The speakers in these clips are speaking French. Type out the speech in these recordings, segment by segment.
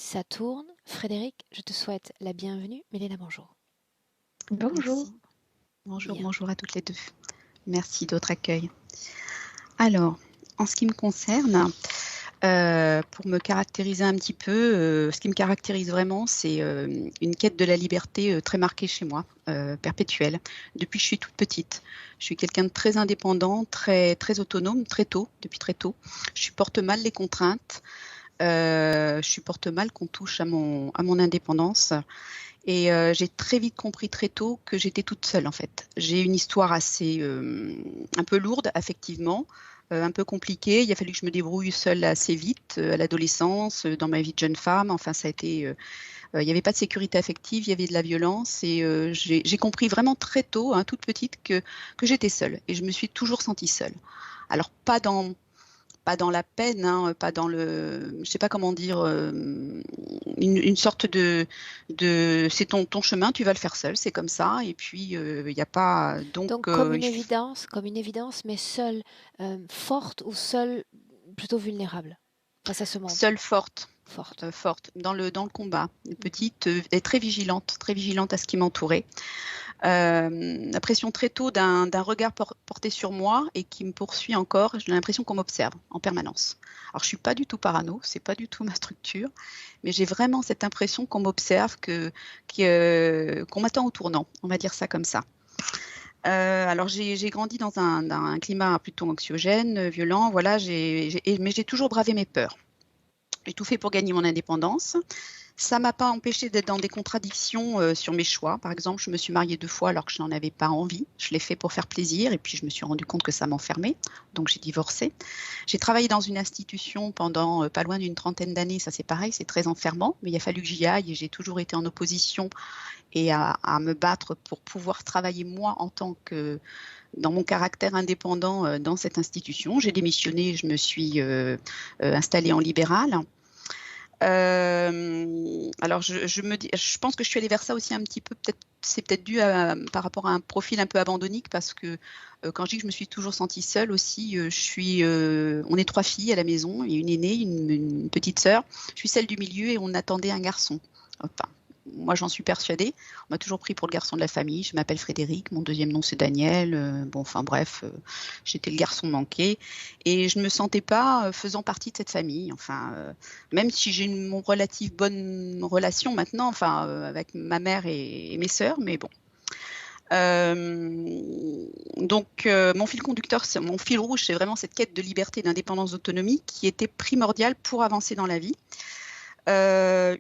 Ça tourne. Frédéric, je te souhaite la bienvenue. Mélena, bonjour. Bonjour. Merci. Bonjour, Bien. bonjour à toutes les deux. Merci de votre accueil. Alors, en ce qui me concerne, pour me caractériser un petit peu, ce qui me caractérise vraiment, c'est une quête de la liberté très marquée chez moi, perpétuelle, depuis que je suis toute petite. Je suis quelqu'un de très indépendant, très, très autonome, très tôt, depuis très tôt. Je supporte mal les contraintes, je supporte mal qu'on touche à mon indépendance. Et j'ai très vite compris très tôt que j'étais toute seule en fait. J'ai une histoire assez un peu lourde affectivement, un peu compliquée. Il a fallu que je me débrouille seule assez vite à l'adolescence, dans ma vie de jeune femme. Enfin, ça a été, il n'y avait pas de sécurité affective, il y avait de la violence et j'ai compris vraiment très tôt, hein, toute petite, que j'étais seule et je me suis toujours sentie seule. Alors pas dans la peine, hein, pas dans le, je sais pas comment dire, une sorte de c'est ton chemin, tu vas le faire seul, c'est comme ça. Et puis il n'y a pas donc Donc, comme une évidence, mais seule, forte ou seule, plutôt vulnérable face à ce monde. seule forte. Forte. Forte dans le combat, Mhm. petite et très vigilante à ce qui m'entourait. La pression très tôt d'un regard porté sur moi et qui me poursuit encore. J'ai l'impression qu'on m'observe en permanence. Alors, je ne suis pas du tout parano, c'est pas du tout ma structure, mais j'ai vraiment cette impression qu'on m'observe, qu'on m'attend au tournant. On va dire ça comme ça. Alors, j'ai grandi dans un climat plutôt anxiogène, violent. Voilà, mais j'ai toujours bravé mes peurs. J'ai tout fait pour gagner mon indépendance. Ça m'a pas empêché d'être dans des contradictions sur mes choix. Par exemple, je me suis mariée 2 fois alors que je n'en avais pas envie. Je l'ai fait pour faire plaisir et puis je me suis rendu compte que ça m'enfermait. Donc j'ai divorcé. J'ai travaillé dans une institution pendant pas loin d'une trentaine d'années. Ça c'est pareil, c'est très enfermant, mais il a fallu que j'y aille et j'ai toujours été en opposition et à me battre pour pouvoir travailler moi en tant que dans mon caractère indépendant dans cette institution. J'ai démissionné, je me suis installée en libéral. Alors je pense que je suis allée vers ça aussi un petit peu, c'est peut-être dû par rapport à un profil un peu abandonnique parce que quand je dis que je me suis toujours sentie seule aussi, on est 3 filles à la maison, et une aînée, une petite sœur. Je suis celle du milieu et on attendait un garçon. Enfin, moi j'en suis persuadée. On m'a toujours pris pour le garçon de la famille. Je m'appelle Frédéric, mon deuxième nom c'est Daniel. Bon, enfin bref, j'étais le garçon manqué et je me sentais pas faisant partie de cette famille. Enfin, même si j'ai une relative bonne relation maintenant, enfin, avec ma mère et mes sœurs, mais bon. Donc, mon fil conducteur, mon fil rouge, c'est vraiment cette quête de liberté, d'indépendance, d'autonomie qui était primordiale pour avancer dans la vie. Euh,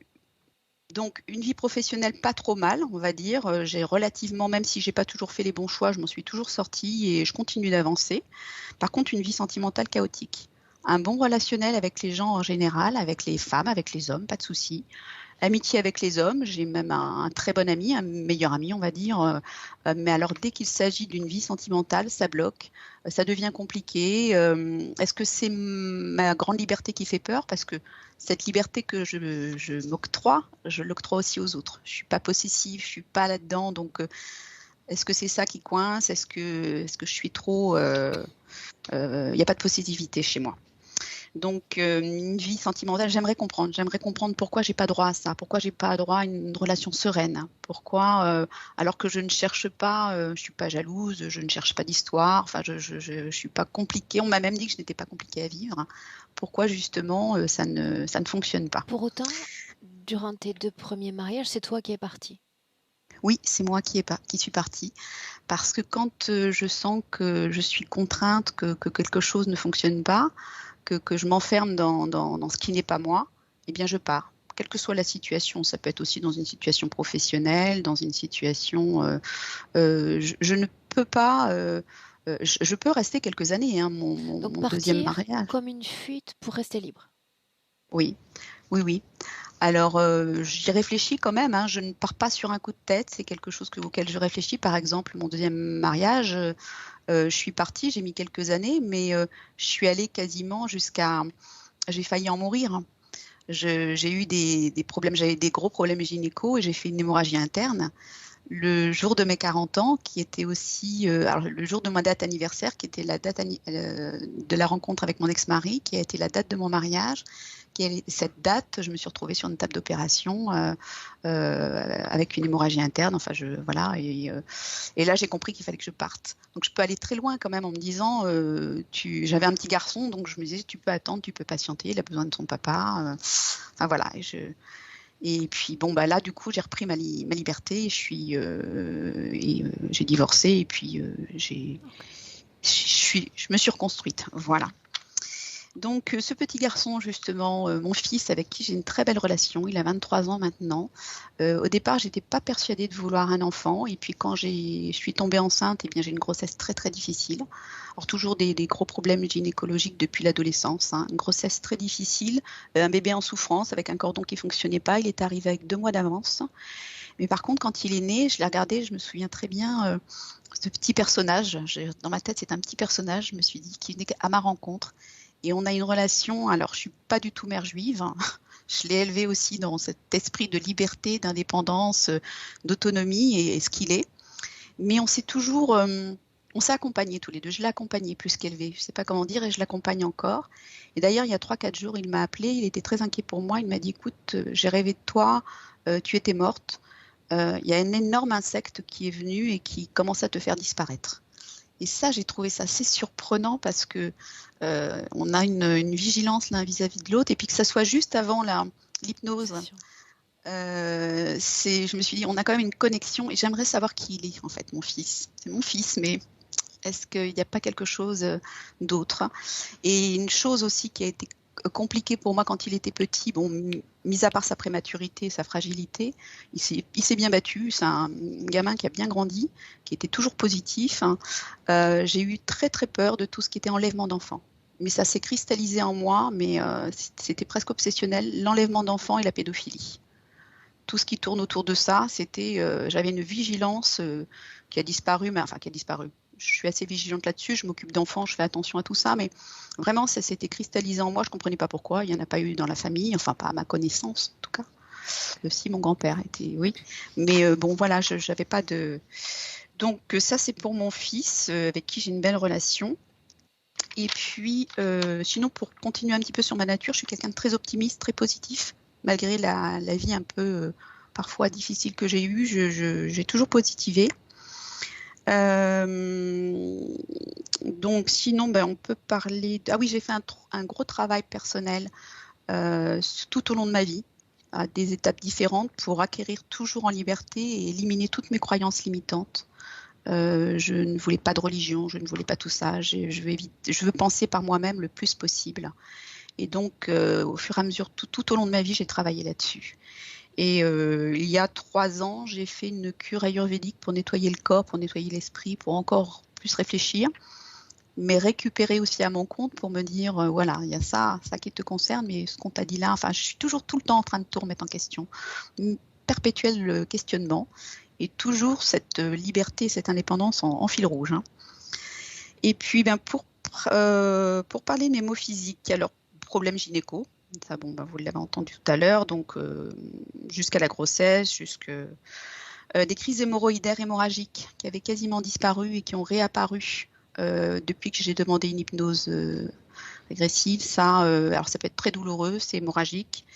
donc, une vie professionnelle pas trop mal, on va dire. J'ai relativement, même si j'ai pas toujours fait les bons choix, je m'en suis toujours sortie et je continue d'avancer. Par contre, une vie sentimentale chaotique. Un bon relationnel avec les gens en général, avec les femmes, avec les hommes, pas de souci. Amitié avec les hommes, j'ai même un très bon ami, un meilleur ami, on va dire. Mais alors, dès qu'il s'agit d'une vie sentimentale, ça bloque, ça devient compliqué. Est-ce que c'est ma grande liberté qui fait peur? Parce que cette liberté que je m'octroie, je l'octroie aussi aux autres. Je suis pas possessive, je suis pas là-dedans. Donc, est-ce que c'est ça qui coince? Est-ce que je suis trop... Il n'y a pas de possessivité chez moi. Donc, une vie sentimentale, j'aimerais comprendre pourquoi j'ai pas droit à ça, pourquoi j'ai pas droit à une relation sereine, pourquoi, alors que je ne cherche pas, je suis pas jalouse, je ne cherche pas d'histoire, enfin, je suis pas compliquée. On m'a même dit que je n'étais pas compliquée à vivre. Pourquoi justement ça ne fonctionne pas? Pour autant, durant tes 2 premiers mariages, c'est toi qui es partie. Oui, c'est moi qui suis partie, parce que quand je sens que je suis contrainte, que quelque chose ne fonctionne pas, que je m'enferme dans ce qui n'est pas moi, eh bien je pars. Quelle que soit la situation, ça peut être aussi dans une situation professionnelle, dans une situation, je ne peux pas, je peux rester quelques années, hein, Donc mon deuxième partir mariage. comme une fuite pour rester libre. Oui, oui, oui. Alors, j'y réfléchis quand même, hein, je ne pars pas sur un coup de tête, c'est quelque chose auquel je réfléchis. Par exemple, mon deuxième mariage, je suis partie, j'ai mis quelques années, mais je suis allée quasiment jusqu'à... J'ai failli en mourir. J'ai eu des problèmes, j'avais des gros problèmes gynéco et j'ai fait une hémorragie interne. Le jour de mes 40 ans, qui était aussi alors, le jour de ma date anniversaire, qui était la date de la rencontre avec mon ex-mari, qui a été la date de mon mariage, cette date, je me suis retrouvée sur une table d'opération avec une hémorragie interne. Enfin, voilà. Et là, j'ai compris qu'il fallait que je parte. Donc, je peux aller très loin quand même en me disant, j'avais un petit garçon, donc je me disais, tu peux attendre, tu peux patienter, il a besoin de son papa. Enfin, voilà. Et puis bon là du coup j'ai repris ma liberté et j'ai divorcé et puis je me suis reconstruite, voilà. Donc ce petit garçon justement, mon fils avec qui j'ai une très belle relation, il a 23 ans maintenant. Au départ j'étais pas persuadée de vouloir un enfant et puis quand je suis tombée enceinte, eh bien j'ai une grossesse très très difficile. Alors toujours des gros problèmes gynécologiques depuis l'adolescence, hein. Une grossesse très difficile, un bébé en souffrance avec un cordon qui fonctionnait pas, il est arrivé avec 2 mois d'avance. Mais par contre quand il est né, je l'ai regardé, je me souviens très bien ce petit personnage, dans ma tête c'est un petit personnage, je me suis dit qu'il venait à ma rencontre. Et on a une relation, alors je ne suis pas du tout mère juive, hein. Je l'ai élevé aussi dans cet esprit de liberté, d'indépendance, d'autonomie et ce qu'il est. Mais on s'est toujours, on s'est accompagnés tous les deux. Je l'ai accompagné plus qu'élevé, je ne sais pas comment dire, et je l'accompagne encore. Et d'ailleurs, il y a 3-4 jours, il m'a appelé, il était très inquiet pour moi. Il m'a dit, écoute, j'ai rêvé de toi, tu étais morte. Il y a un énorme insecte qui est venu et qui commence à te faire disparaître. Et ça, j'ai trouvé ça assez surprenant parce que on a une vigilance l'un vis-à-vis de l'autre et puis que ça soit juste avant l'hypnose. Je me suis dit, on a quand même une connexion et j'aimerais savoir qui il est en fait, mon fils. C'est mon fils, mais est-ce qu'il n'y a pas quelque chose d'autre? Et une chose aussi qui a été compliqué pour moi quand il était petit, bon, mis à part sa prématurité, sa fragilité, il s'est bien battu, c'est un gamin qui a bien grandi, qui était toujours positif, hein. J'ai eu très très peur de tout ce qui était enlèvement d'enfants. Mais ça s'est cristallisé en moi, mais c'était presque obsessionnel, l'enlèvement d'enfants et la pédophilie. Tout ce qui tourne autour de ça, j'avais une vigilance qui a disparu, mais enfin qui a disparu. Je suis assez vigilante là-dessus, je m'occupe d'enfants, je fais attention à tout ça, mais vraiment, ça s'était cristallisé en moi, je ne comprenais pas pourquoi, il n'y en a pas eu dans la famille, enfin pas à ma connaissance en tout cas. Si mon grand-père était, oui, mais bon voilà, je n'avais pas de... Donc ça c'est pour mon fils, avec qui j'ai une belle relation. Et puis, sinon pour continuer un petit peu sur ma nature, je suis quelqu'un de très optimiste, très positif, malgré la vie un peu parfois difficile que j'ai eue, j'ai toujours positivé. Donc sinon on peut parler ah oui, j'ai fait un gros travail personnel tout au long de ma vie à des étapes différentes pour acquérir toujours en liberté et éliminer toutes mes croyances limitantes. Je ne voulais pas de religion, je ne voulais pas tout ça, je veux penser par moi-même le plus possible et donc au fur et à mesure tout au long de ma vie j'ai travaillé là-dessus. Et il y a 3 ans, j'ai fait une cure ayurvédique pour nettoyer le corps, pour nettoyer l'esprit, pour encore plus réfléchir, mais récupérer aussi à mon compte pour me dire, voilà, il y a ça qui te concerne, mais ce qu'on t'a dit là, enfin, je suis toujours tout le temps en train de tout remettre en question. Un perpétuel questionnement et toujours cette liberté, cette indépendance en fil rouge, hein. Et puis, pour parler de mes maux physiques, alors, problème gynéco. Ça, vous l'avez entendu tout à l'heure, donc jusqu'à la grossesse, des crises hémorroïdaires hémorragiques qui avaient quasiment disparu et qui ont réapparu depuis que j'ai demandé une hypnose régressive. Alors ça peut être très douloureux, c'est hémorragique.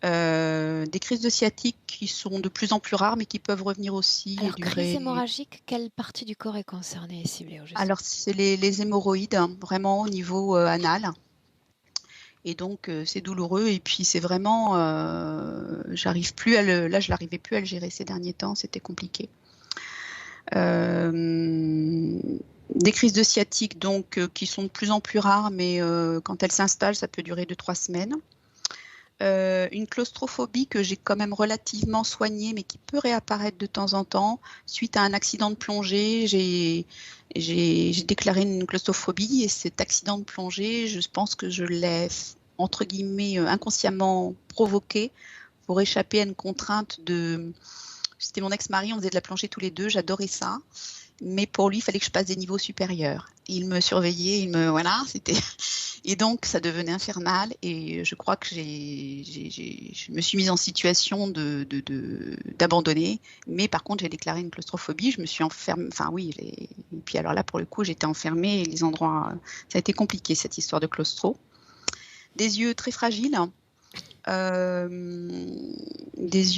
Des crises de sciatique qui sont de plus en plus rares, mais qui peuvent revenir aussi. Alors, crise hémorragique, quelle partie du corps est concernée et ciblée au juste? Alors, c'est les hémorroïdes, hein, vraiment au niveau anal. Et donc, c'est douloureux. Et puis, c'est vraiment... j'arrive plus là, je n'arrivais plus à le gérer ces derniers temps. C'était compliqué. Des crises de sciatique, donc, qui sont de plus en plus rares, mais quand elles s'installent, ça peut durer 2-3 semaines. Une claustrophobie que j'ai quand même relativement soignée, mais qui peut réapparaître de temps en temps. Suite à un accident de plongée, j'ai déclaré une claustrophobie et cet accident de plongée, je pense que je l'ai, entre guillemets, inconsciemment provoqué pour échapper à une contrainte de... C'était mon ex-mari, on faisait de la plongée tous les deux, j'adorais ça. Mais pour lui, il fallait que je passe des niveaux supérieurs. Il me surveillait, voilà, c'était... Et donc, ça devenait infernal et je crois que je me suis mise en situation d'abandonner. Mais par contre, j'ai déclaré une claustrophobie, je me suis enfermée, enfin oui, et puis alors là, pour le coup, j'étais enfermée et les endroits... Ça a été compliqué, cette histoire de claustro. Des yeux très fragiles, des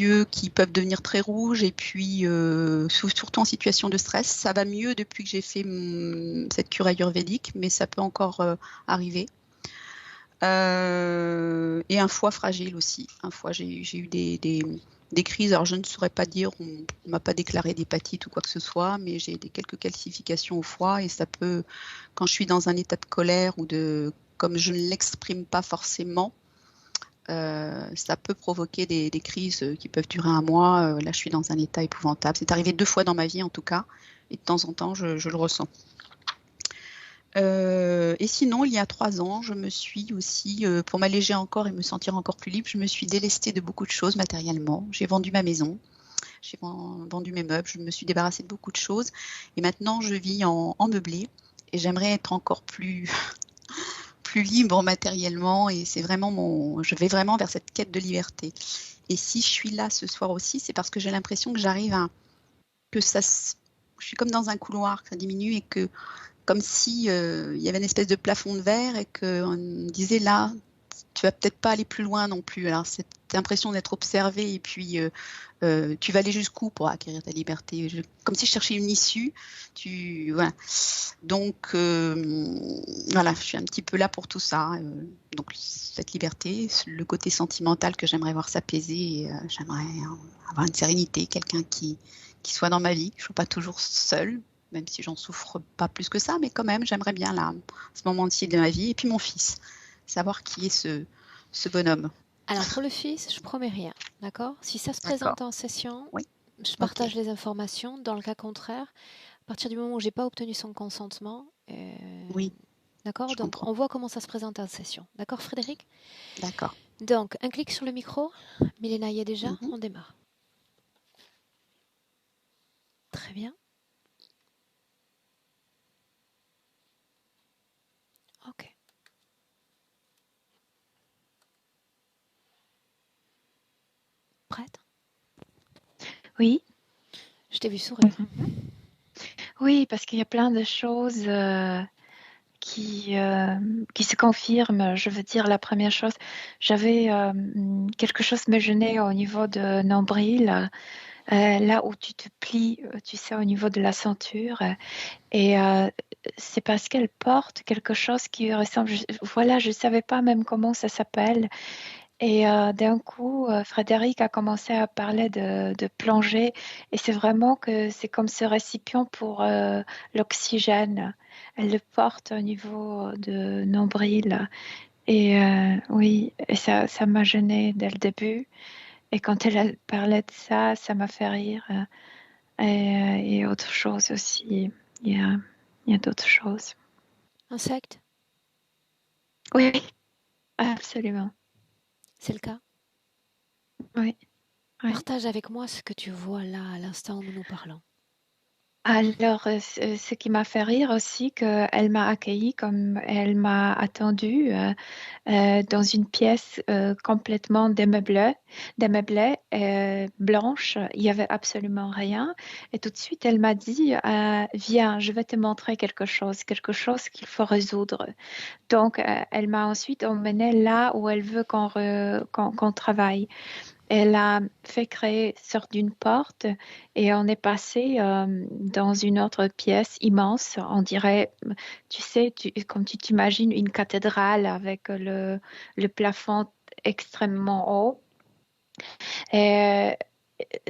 yeux qui peuvent devenir très rouges et puis surtout en situation de stress. Ça va mieux depuis que j'ai fait cette cure ayurvédique, mais ça peut encore arriver. Et un foie fragile aussi. Un foie, j'ai eu des crises. Alors je ne saurais pas dire, on ne m'a pas déclaré d'hépatite ou quoi que ce soit, mais j'ai quelques calcifications au foie et ça peut, quand je suis dans un état de colère ou comme je ne l'exprime pas forcément, ça peut provoquer des crises qui peuvent durer un mois. Là, je suis dans un état épouvantable. C'est arrivé 2 fois dans ma vie en tout cas, et de temps en temps, je le ressens. Et sinon, il y a 3 ans, je me suis aussi, pour m'alléger encore et me sentir encore plus libre, je me suis délestée de beaucoup de choses matériellement. J'ai vendu ma maison, j'ai vendu mes meubles, je me suis débarrassée de beaucoup de choses. Et maintenant, je vis en meublé et j'aimerais être encore plus, plus libre matériellement. Et c'est vraiment je vais vraiment vers cette quête de liberté. Et si je suis là ce soir aussi, c'est parce que j'ai l'impression que j'arrive que je suis comme dans un couloir, que ça diminue et que comme si il y avait une espèce de plafond de verre et qu'on me disait là, tu vas peut-être pas aller plus loin non plus. Alors cette impression d'être observé et puis tu vas aller jusqu'où pour acquérir ta liberté, comme si je cherchais une issue. Voilà. Donc voilà, je suis un petit peu là pour tout ça. Donc cette liberté, le côté sentimental que j'aimerais voir s'apaiser, et, j'aimerais avoir une sérénité, quelqu'un qui soit dans ma vie, que je ne sois pas toujours seule, même si j'en souffre pas plus que ça, mais quand même, j'aimerais bien là, ce moment-ci de ma vie. Et puis mon fils, savoir qui est ce bonhomme. Alors pour le fils, je promets rien, d'accord? Si ça se D'accord. présente en session, Oui. je Ok. partage les informations. Dans le cas contraire, à partir du moment où j'ai pas obtenu son consentement, Oui, d'accord? je Donc comprends. on voit comment ça se présente en session. D'accord, Frédéric? D'accord. Donc un clic sur le micro. Milena y est déjà, Mhm. on démarre. Très bien. Ok. Prête? Oui. Je t'ai vu sourire. Oui, parce qu'il y a plein de choses qui se confirment. Je veux dire, la première chose, j'avais quelque chose me gênait au niveau de nombril, là où tu te plies, tu sais, au niveau de la ceinture. Et c'est parce qu'elle porte quelque chose qui ressemble. Voilà, je ne savais pas même comment ça s'appelle. Et d'un coup, Frédéric a commencé à parler de plongée et c'est vraiment que c'est comme ce récipient pour l'oxygène. Elle le porte au niveau de nombril. Et oui, et ça m'a gênée dès le début. Et quand elle a parlé de ça, ça m'a fait rire. Et autre chose aussi. Il y a, il y a d'autres choses. Insecte? Oui, absolument. C'est le cas? Oui, oui. Partage avec moi ce que tu vois là à l'instant où nous nous parlons. Alors, ce qui m'a fait rire aussi, qu'elle m'a accueillie comme elle m'a attendue dans une pièce complètement démeublée, blanche. Il n'y avait absolument rien. Et tout de suite, elle m'a dit, viens, je vais te montrer quelque chose qu'il faut résoudre. Donc, elle m'a ensuite emmenée là où elle veut qu'on travaille. Elle a fait créer une sorte d'une porte et on est passé dans une autre pièce immense. On dirait, tu sais, comme tu t'imagines une cathédrale avec le plafond extrêmement haut. Et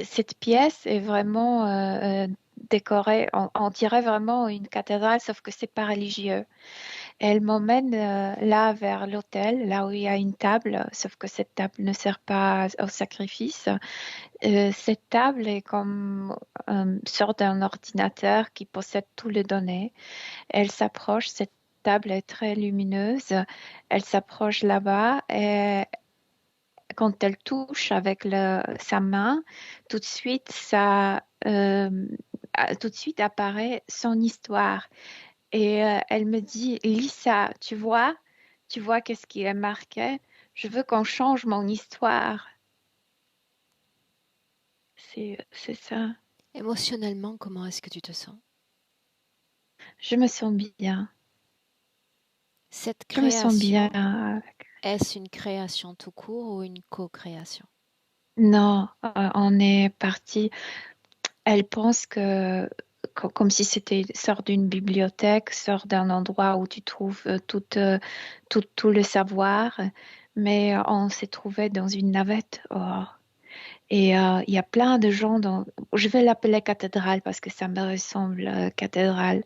cette pièce est vraiment décorée, on dirait vraiment une cathédrale, sauf que c'est pas religieux. Elle m'emmène là vers l'autel, là où il y a une table, sauf que cette table ne sert pas au sacrifice. Cette table est comme une sorte d'un ordinateur qui possède toutes les données. Elle s'approche, cette table est très lumineuse. Elle s'approche là-bas et quand elle touche avec sa main, tout de suite, tout de suite apparaît son histoire. Et elle me dit, Lisa, tu vois qu'est-ce qui est marqué? Je veux qu'on change mon histoire. C'est ça. Émotionnellement, comment est-ce que tu te sens? Je me sens bien. Cette Je me sens bien création, Est-ce une création tout court ou une co-création? Non, on est parti. Elle pense que comme si c'était sort d'une bibliothèque, sort d'un endroit où tu trouves tout le savoir, mais on s'est trouvé dans une navette. Oh. Et il y a plein de gens dans. Je vais l'appeler cathédrale parce que ça me ressemble cathédrale.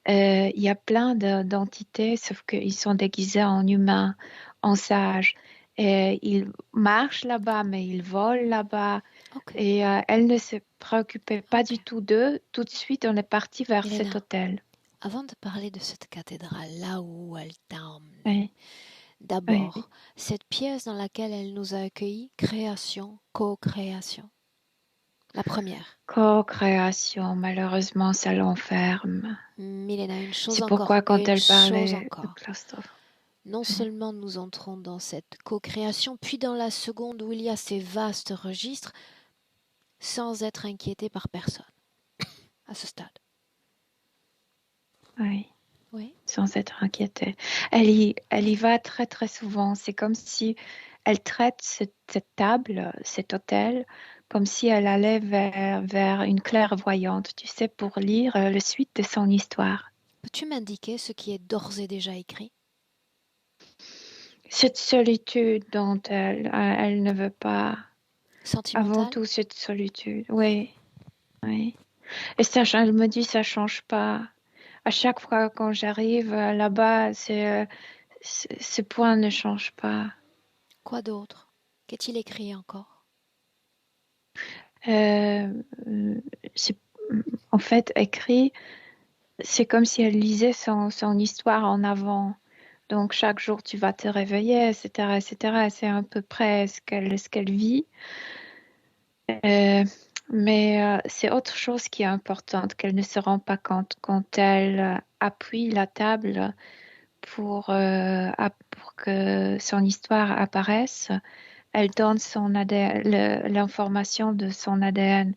Il y a plein d'entités, sauf qu'ils sont déguisés en humains, en sages. Et ils marchent là-bas, mais ils volent là-bas. Ok, Et elle ne se préoccupait pas ok. du tout d'eux. Tout de suite, on est parti vers cet Milena, hôtel. avant de parler de cette cathédrale, là où elle t'a emmené, Oui, oui. d'abord, cette pièce dans laquelle elle nous a accueillis, création, co-création. La première. Co-création, malheureusement, ça l'enferme. Milena, une chose C'est encore, pourquoi et quand une elle chose parlait de encore. claustrophobe. Non seulement nous entrons dans cette co-création, puis dans la seconde où il y a ces vastes registres, sans être inquiété par personne, à ce stade. Oui, Oui. sans être inquiétée. Elle y va très très souvent. C'est comme si elle traite cette table, cet hôtel, comme si elle allait vers une clairvoyante, tu sais, pour lire le suite de son histoire. Peux-tu m'indiquer ce qui est d'ores et déjà écrit? Cette solitude dont elle ne veut pas, avant Sentimental? tout cette solitude, oui, oui. Et ça, elle me dit, ça change pas. À chaque fois quand j'arrive là-bas, ce point ne change pas. Quoi d'autre? Qu'est-il écrit encore? Euh, c'est en fait écrit, c'est comme si elle lisait son histoire en avant. Donc chaque jour tu vas te réveiller, etc., etc. C'est à peu près ce qu'elle vit. Euh, mais c'est autre chose qui est importante qu'elle ne se rend pas compte quand elle appuie la table pour que son histoire apparaisse. Elle donne son ADN, l'information de son ADN.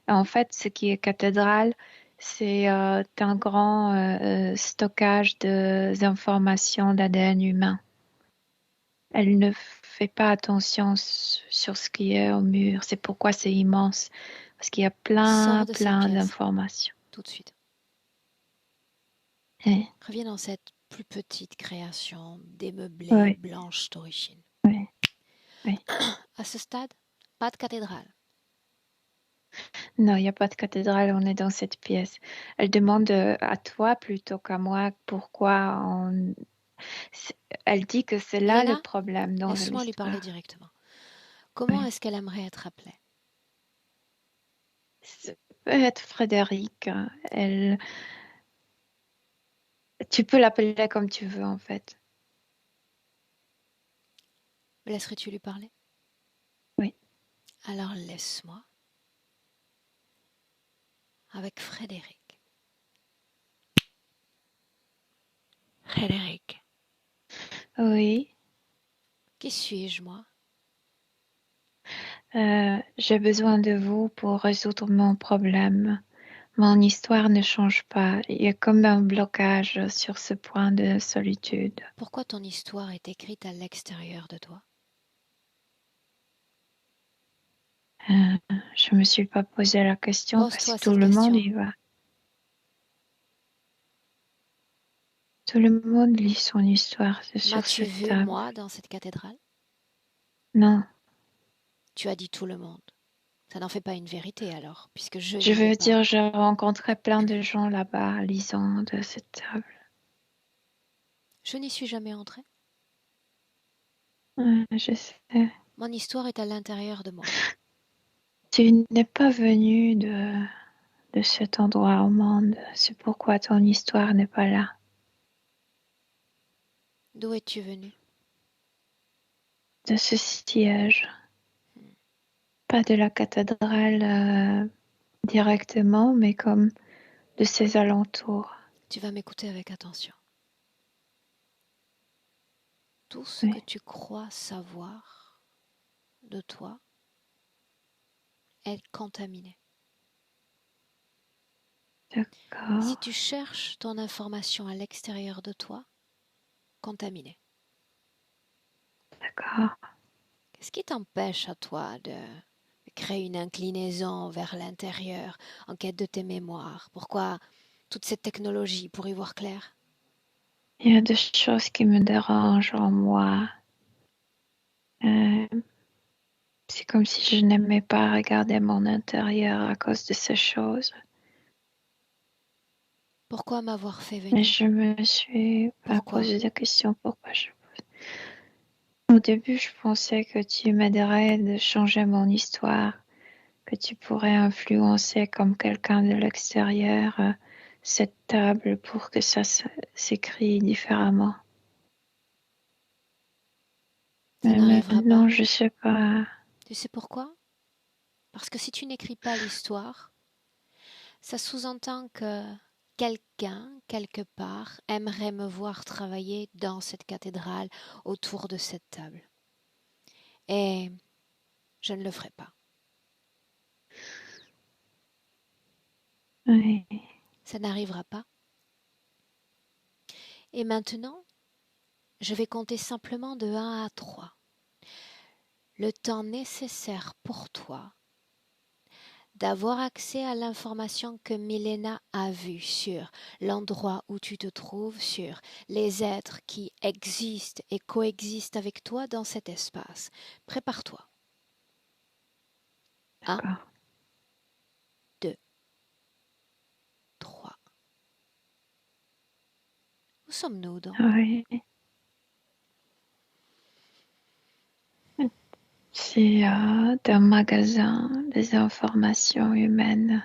Et en fait, ce qui est cathédrale, c'est un grand stockage d'informations d'ADN humain. Elle ne fait pas attention sur ce qui est au mur. C'est pourquoi c'est immense. Parce qu'il y a Sors de cette plein pièce, d'informations. tout de suite. Oui, Reviens dans cette plus petite création démeublée, oui, blanche d'origine. oui, oui. À ce stade, pas de cathédrale. Non, il n'y a pas de cathédrale, on est dans cette pièce. Elle demande à toi plutôt qu'à moi pourquoi on. c'est- Elle dit que c'est là le Milena, problème dans laisse-moi lui parler l'histoire. directement. Comment Oui. est-ce qu'elle aimerait être appelée? Ça peut être Frédéric. Tu peux l'appeler comme tu veux en fait. Me laisserais-tu lui parler? Oui. Alors laisse-moi avec Frédéric. Frédéric, Oui. qui suis-je moi? J'ai besoin de vous pour résoudre mon problème. Mon histoire ne change pas. Il y a comme un blocage sur ce point de solitude. Pourquoi ton histoire est écrite à l'extérieur de toi? Euh, je me suis pas posé la question parce Pose-toi que tout cette le monde question. y va. Tout le monde lit son histoire sur M'as-tu cette vu, table. moi, dans cette cathédrale? Non. Tu as dit tout le monde. Ça n'en fait pas une vérité alors, puisque je Je n'y vais veux pas. dire, j'ai rencontré plein de gens là-bas lisant de cette table. Je n'y suis jamais entrée. Je sais. Mon histoire est à l'intérieur de moi. Tu n'es pas venu de cet endroit au monde. C'est pourquoi ton histoire n'est pas là. D'où es-tu venu? De ce siège. Pas de la cathédrale directement, mais comme de ses alentours. Tu vas m'écouter avec attention. Tout ce que Oui. tu crois savoir de toi est contaminé. Si D'accord. tu cherches ton information à l'extérieur de toi, contaminé. D'accord. Qu'est-ce qui t'empêche à toi de créer une inclinaison vers l'intérieur en quête de tes mémoires? Pourquoi toute cette technologie pour y voir clair? Il y a des choses qui me dérangent en moi. Euh, c'est comme si je n'aimais pas regarder mon intérieur à cause de ces choses. Pourquoi m'avoir fait Mais venir? je me suis pas Pourquoi? posé la question pourquoi je... Au début, je pensais que tu m'aiderais de changer mon histoire, que tu pourrais influencer comme quelqu'un de l'extérieur cette table pour que ça s'écrit différemment. Ça Mais n'arrivera maintenant, pas. je sais pas. Tu sais pourquoi? Parce que si tu n'écris pas l'histoire, ça sous-entend que quelqu'un, quelque part, aimerait me voir travailler dans cette cathédrale autour de cette table. Et je ne le ferai pas. Oui, Ça n'arrivera pas. Et maintenant, je vais compter simplement de 1 à 3. Le temps nécessaire pour toi d'avoir accès à l'information que Milena a vue sur l'endroit où tu te trouves, sur les êtres qui existent et coexistent avec toi dans cet espace. Prépare-toi. 1, d'accord. 2, 3. Où sommes-nous donc? Oui. C'est d'un magasin des informations humaines.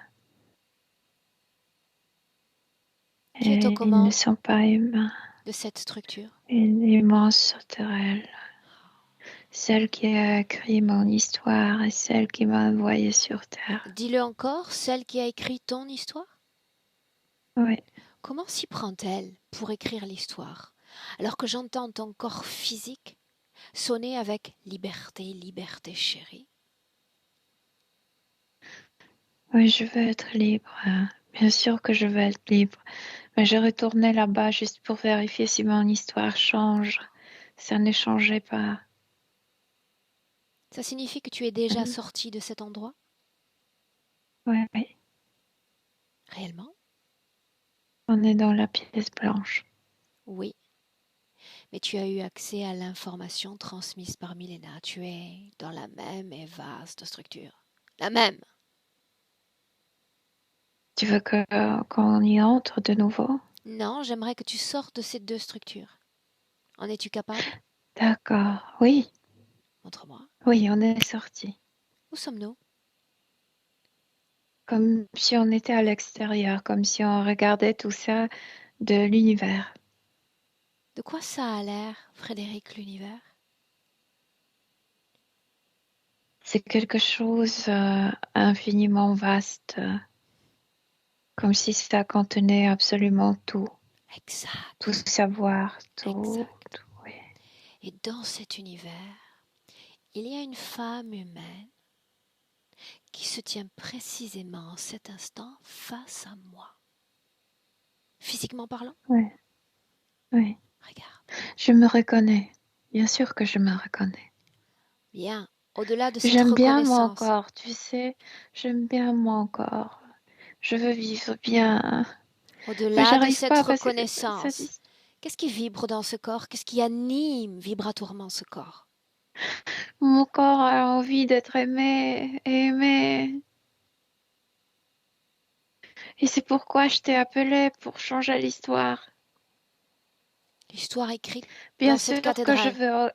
Qui est aux Et ils ne commandes sont pas humains. de cette structure? Une immense sauterelle. Celle qui a écrit mon histoire et celle qui m'a envoyé sur Terre. Dis-le encore, celle qui a écrit ton histoire? Oui. Comment s'y prend-elle pour écrire l'histoire, alors que j'entends ton corps physique sonner avec liberté, liberté chérie? Oui, je veux être libre. Bien sûr que je veux être libre. Mais je retournais là-bas juste pour vérifier si mon histoire change. Ça ne changeait pas. Ça signifie que tu es déjà sorti de cet endroit? Oui, oui. Réellement? On est dans la pièce blanche. Oui. Mais tu as eu accès à l'information transmise par Milena. Tu es dans la même et vaste structure. La même! Tu veux qu'on y entre de nouveau? Non, j'aimerais que tu sortes de ces deux structures. En es-tu capable? D'accord. Oui, Montre-moi. oui, on est sorti. Où sommes-nous? Comme si on était à l'extérieur, comme si on regardait tout ça de l'univers. De quoi ça a l'air, Frédéric, l'univers? C'est quelque chose infiniment vaste, comme si ça contenait absolument tout, tout Exact, savoir, tout, exact. oui. Et dans cet univers, il y a une femme humaine qui se tient précisément en cet instant face à moi. Physiquement parlant, Oui, oui. regarde. Je me reconnais. Bien sûr que je me reconnais. Bien, au-delà de cette J'aime bien mon reconnaissance, corps, tu sais. J'aime bien mon corps. Je veux vivre bien. Mais au-delà de j'arrive cette pas parce que ça reconnaissance, dit. qu'est-ce qui vibre dans ce corps? Qu'est-ce qui anime vibratoirement ce corps? Mon corps a envie d'être aimé, aimé. Et c'est pourquoi je t'ai appelé pour changer l'histoire. L'histoire écrite Bien dans cette sûr que cathédrale.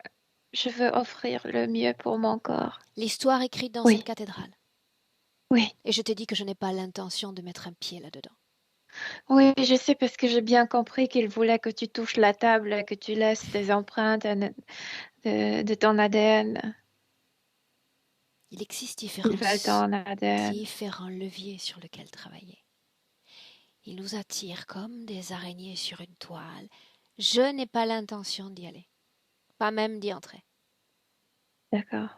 je veux offrir le mieux pour mon corps. L'histoire écrite dans cette Oui, cathédrale. oui, Et je te dis que je n'ai pas l'intention de mettre un pied là-dedans. oui, je sais parce que j'ai bien compris qu'il voulait que tu touches la table, que tu laisses tes empreintes de ton ADN. Il existe Ils veulent ton ADN. différents leviers sur lesquels travailler. Ils nous attirent comme des araignées sur une toile. Je n'ai pas l'intention d'y aller, pas même d'y entrer. D'accord.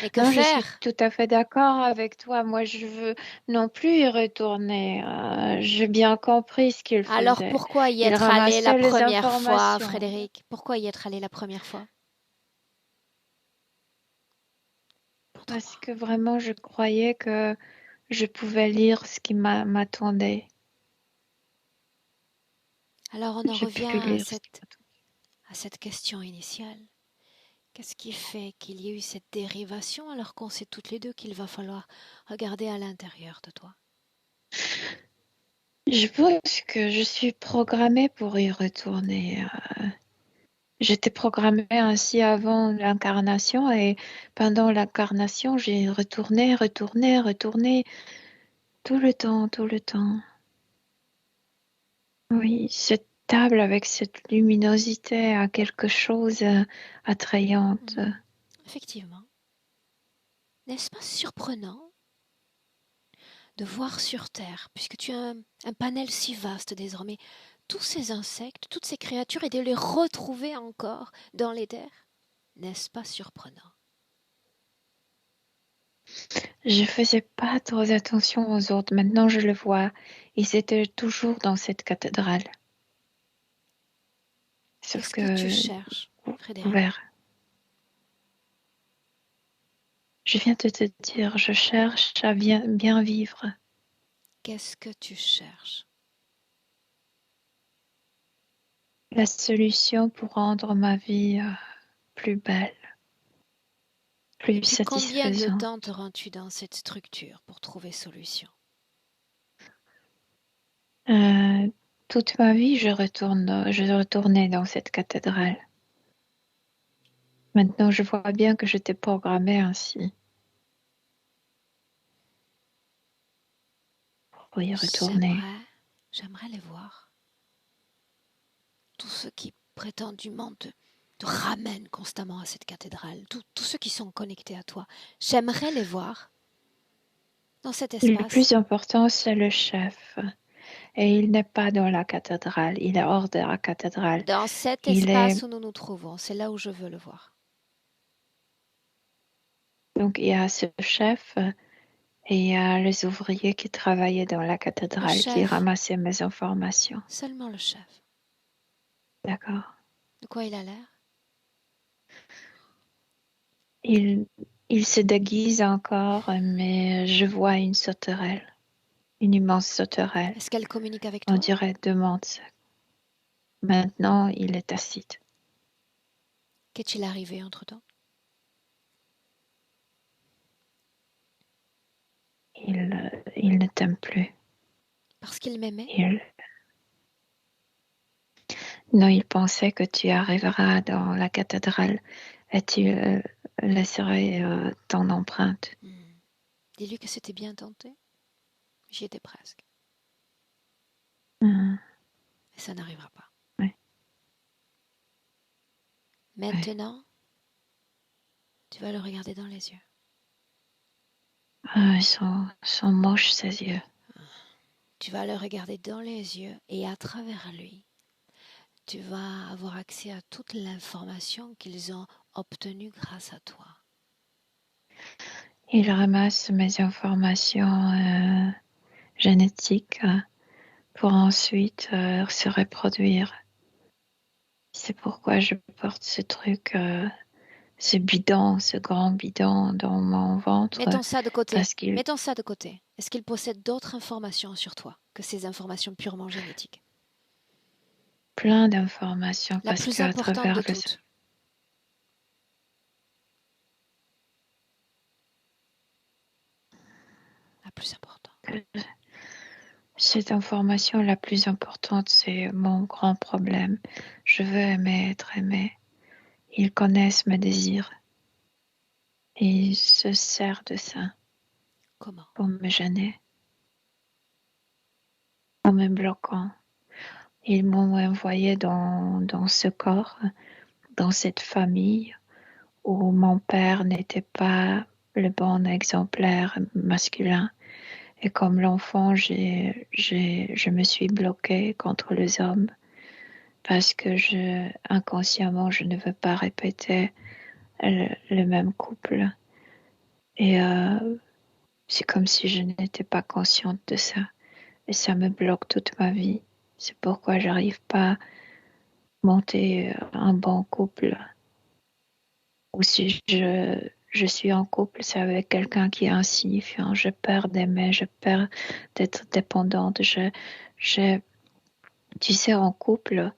Mais que Non, je suis faire? tout à fait d'accord avec toi. Moi, je veux non plus y retourner. J'ai bien compris ce qu'il Alors faisait. pourquoi y Il être allé la ramassait les première fois, informations. Frédéric? Pourquoi y être allé la première fois? parce que vraiment, je croyais que je pouvais lire ce qui m'attendait. Alors on en J'ai revient pu lire ce qui à cette question initiale. Qu'est-ce qui fait qu'il y ait eu cette dérivation alors qu'on sait toutes les deux qu'il va falloir regarder à l'intérieur de toi? Je pense que je suis programmée pour y retourner. J'étais programmée ainsi avant l'incarnation et pendant l'incarnation, j'ai retourné tout le temps, tout le temps. Oui, cette table avec cette luminosité a quelque chose attrayante. Effectivement. N'est-ce pas surprenant de voir sur Terre, puisque tu as un panel si vaste désormais, tous ces insectes, toutes ces créatures et de les retrouver encore dans les terres? N'est-ce pas surprenant? Je faisais pas trop attention aux autres. Maintenant, je le vois. Ils étaient toujours dans cette cathédrale. Sauf Qu'est-ce que tu que cherches, Frédéric? ouvert. Je viens de te dire, je cherche à bien vivre. Qu'est-ce que tu cherches? La solution pour rendre ma vie plus belle, plus Depuis combien de satisfaisante. temps te rends-tu dans cette structure pour trouver solution? Toute ma vie, je retournais dans cette cathédrale. Maintenant, je vois bien que j'étais programmée ainsi pour y retourner. J'aimerais les voir. Tous ceux qui prétendument te ramènent constamment à cette cathédrale, tous ceux qui sont connectés à toi, j'aimerais les voir dans cet Le espace. plus important, c'est le chef. Et il n'est pas dans la cathédrale, il est hors de la cathédrale. Dans cet Il est espace où nous nous trouvons, c'est là où je veux le voir. donc il y a ce chef et il y a les ouvriers qui travaillaient dans la Le cathédrale qui chef, ramassaient mes informations. seulement le chef. D'accord. De quoi il a l'air? Il, il se déguise encore, mais je vois une sauterelle, une immense sauterelle. Est-ce qu'elle communique avec On toi? dirait demande. Maintenant, il est acide. Qu'est-il arrivé entre-temps? Il ne t'aime plus. Parce qu'il m'aimait? Non, il pensait que tu arriveras dans la cathédrale et tu laisserais ton empreinte. Dis-lui que c'était bien tenté. J'y étais presque. Hum, Et ça n'arrivera pas. ouais, Maintenant, tu vas le regarder dans les yeux. ouais. Ils sont moches, ces yeux. Tu vas le regarder dans les yeux et à travers lui, tu vas avoir accès à toute l'information qu'ils ont obtenue grâce à toi. Il ramasse mes informations génétiques pour ensuite se reproduire. C'est pourquoi je porte ce truc, ce bidon, ce grand bidon dans mon ventre. Mettons ça de côté. Parce qu'il Mettons ça de côté. Est-ce qu'il possède d'autres informations sur toi que ces informations purement génétiques? plein d'informations La parce plus qu'à importante de travers toutes. La plus importante. cette information la plus importante, c'est mon grand problème. Je veux aimer, être aimé. Ils connaissent mes désirs et ils se servent de ça Comment? pour me gêner, en me bloquant. Ils m'ont envoyé dans ce corps, dans cette famille où mon père n'était pas le bon exemplaire masculin. Et comme l'enfant, je me suis bloquée contre les hommes parce que inconsciemment, je ne veux pas répéter le même couple. Et c'est comme si je n'étais pas consciente de ça. Et ça me bloque toute ma vie. C'est pourquoi j'arrive pas à monter un bon couple. Ou si je suis en couple, c'est avec quelqu'un qui est insignifiant. J'ai peur d'aimer, j'ai peur d'être dépendante. Tu sais, en couple,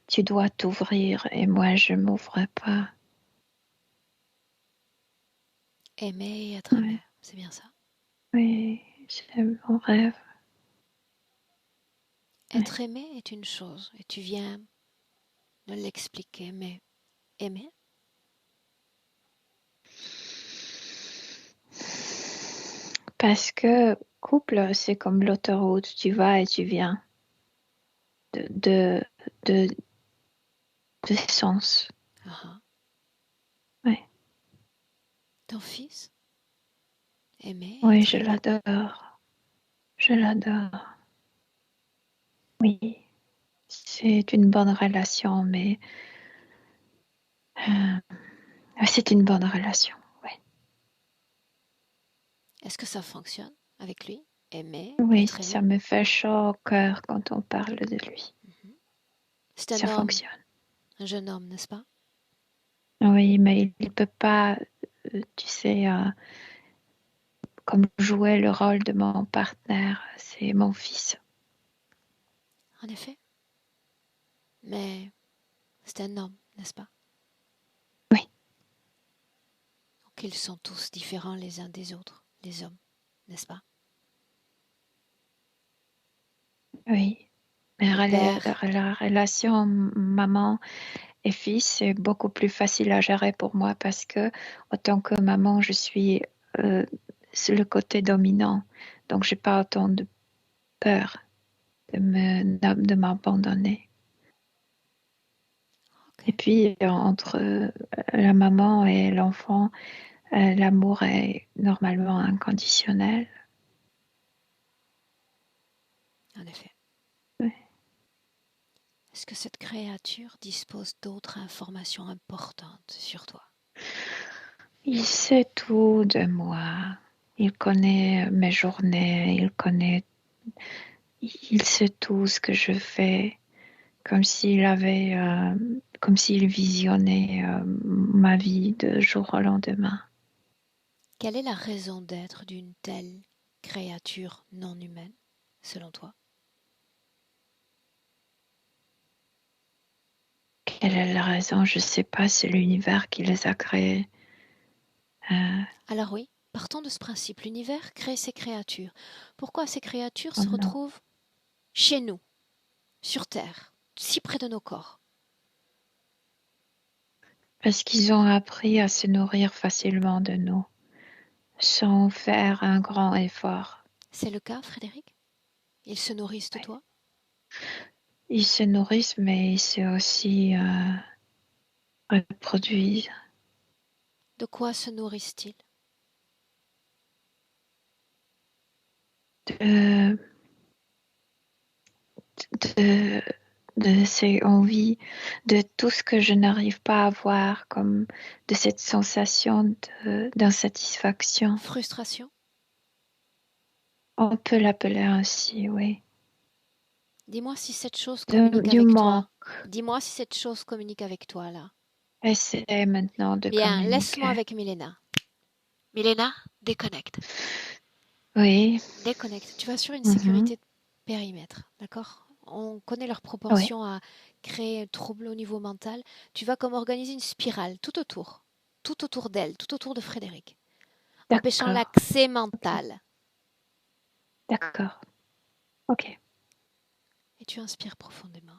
tu dois t'ouvrir et moi, je m'ouvre pas. Aimer et être aimé, Ouais, c'est bien ça. oui, c'est mon rêve. Ouais. Être aimé est une chose, et tu viens de l'expliquer, mais aimer, Parce que couple, c'est comme l'autoroute, tu vas et tu viens de, de, de sens. ah, Ouais. ton fils, aimer et Oui, être je aimé. l'adore. Je l'adore. Oui, c'est une bonne relation, mais c'est une bonne relation. Oui, Est-ce que ça fonctionne avec lui? Aimer, oui, être ça aimé? me fait chaud au cœur quand on parle de lui. Mhm. C'est un Ça homme, fonctionne. un jeune homme, n'est-ce pas? Oui, mais il ne peut pas, tu sais, comme jouer le rôle de mon partenaire. C'est mon fils. En effet. Mais c'est un homme, n'est-ce pas? Oui, Donc ils sont tous différents les uns des autres, les hommes, n'est-ce pas? oui. Mais Le père, la relation maman et fils, c'est beaucoup plus facile à gérer pour moi parce que, en tant que maman, je suis euh, sur le côté dominant. Donc, j'ai pas autant de peur de m'abandonner. Et ok, puis, entre la maman et l'enfant, l'amour est normalement inconditionnel. en effet. Ouais. Est-ce que cette créature dispose d'autres informations importantes sur toi? Il sait tout de moi. Il connaît mes journées, il sait tout ce que je fais, comme s'il visionnait ma vie de jour au lendemain. Quelle est la raison d'être d'une telle créature non humaine, selon toi? Quelle est la raison? Je sais pas, c'est l'univers qui les a créés. Euh, Alors oui, partons de ce principe. L'univers crée ces créatures. Pourquoi ces créatures oh se non. retrouvent chez nous, sur Terre, si près de nos corps? Parce qu'ils ont appris à se nourrir facilement de nous, sans faire un grand effort. C'est le cas, Frédéric? Ils se nourrissent de Ouais. toi? Ils se nourrissent, mais ils se aussi reproduisent. De quoi se nourrissent-ils? De, de, de ces envies, de tout ce que je n'arrive pas à voir, comme de cette sensation d'insatisfaction. Frustration? On peut l'appeler ainsi, oui. Dis-moi si cette chose communique Du avec toi. manque. Dis-moi si cette chose communique avec toi, là. Essaie maintenant de Bien, laisse-moi communiquer. avec Milena. Milena, déconnecte. Oui. Déconnecte. Tu vas sur une Mhm. sécurité de périmètre, d'accord? On connaît leur Oui. propension à créer un trouble au niveau mental. Tu vas comme organiser une spirale tout autour d'elle, tout autour de Frédéric, empêchant D'accord. l'accès Ok. mental. D'accord. Ok. Et tu inspires profondément.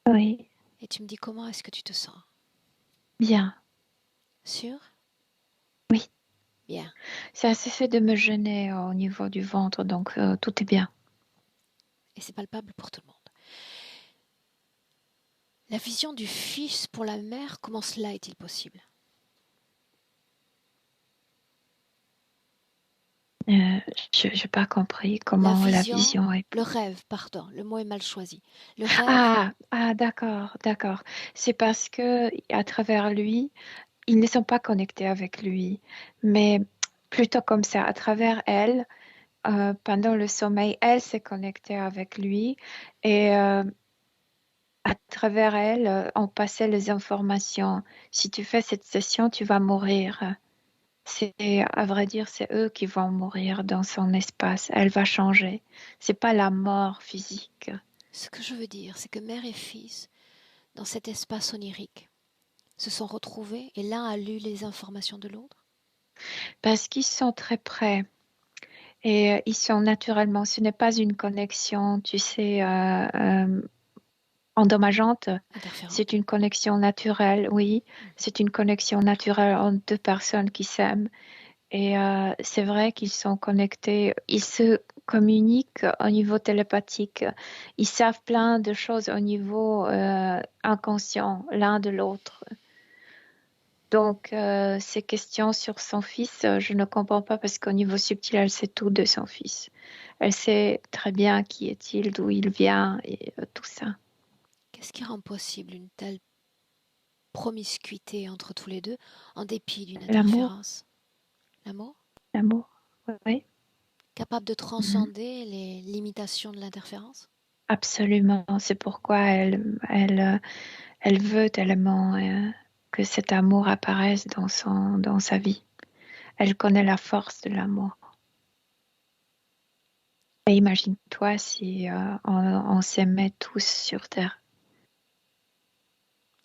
Oui. Et tu me dis comment est-ce que tu te sens? Bien. Sûr? Oui. Bien. Ça a cessé de me gêner au niveau du ventre, donc tout est bien. Et c'est palpable pour tout le monde. La vision du fils pour la mère, comment cela est-il possible? Je n'ai pas compris La comment la vision, vision est. le rêve, pardon, le mot est mal choisi. Le rêve, D'accord, d'accord. C'est parce que à travers lui, ils ne sont pas connectés avec lui, mais plutôt comme ça, à travers elle, pendant le sommeil, elle s'est connectée avec lui et à travers elle, on passait les informations. Si tu fais cette session, tu vas mourir. C'est, à vrai dire, c'est eux qui vont mourir dans son espace. Elle va changer. C'est pas la mort physique. Ce que je veux dire, c'est que mère et fils, dans cet espace onirique, se sont retrouvés et l'un a lu les informations de l'autre. Parce qu'ils sont très près. Et ils sont naturellement, ce n'est pas une connexion, tu sais, endommageante. Interférente. C'est une connexion naturelle, oui. C'est une connexion naturelle entre deux personnes qui s'aiment. Et c'est vrai qu'ils sont connectés. Ils se communiquent au niveau télépathique. Ils savent plein de choses au niveau inconscient, l'un de l'autre. Donc, ces questions sur son fils, je ne comprends pas parce qu'au niveau subtil, elle sait tout de son fils. Elle sait très bien qui est-il, d'où il vient et tout ça. Qu'est-ce qui rend possible une telle promiscuité entre tous les deux en dépit d'une L'amour, interférence? L'amour? l'amour, oui. Capable de Mhm. transcender les limitations de l'interférence? Absolument. C'est pourquoi elle veut tellement que cet amour apparaisse dans sa vie. Elle connaît la force de l'amour. Et imagine-toi si on s'aimait tous sur Terre.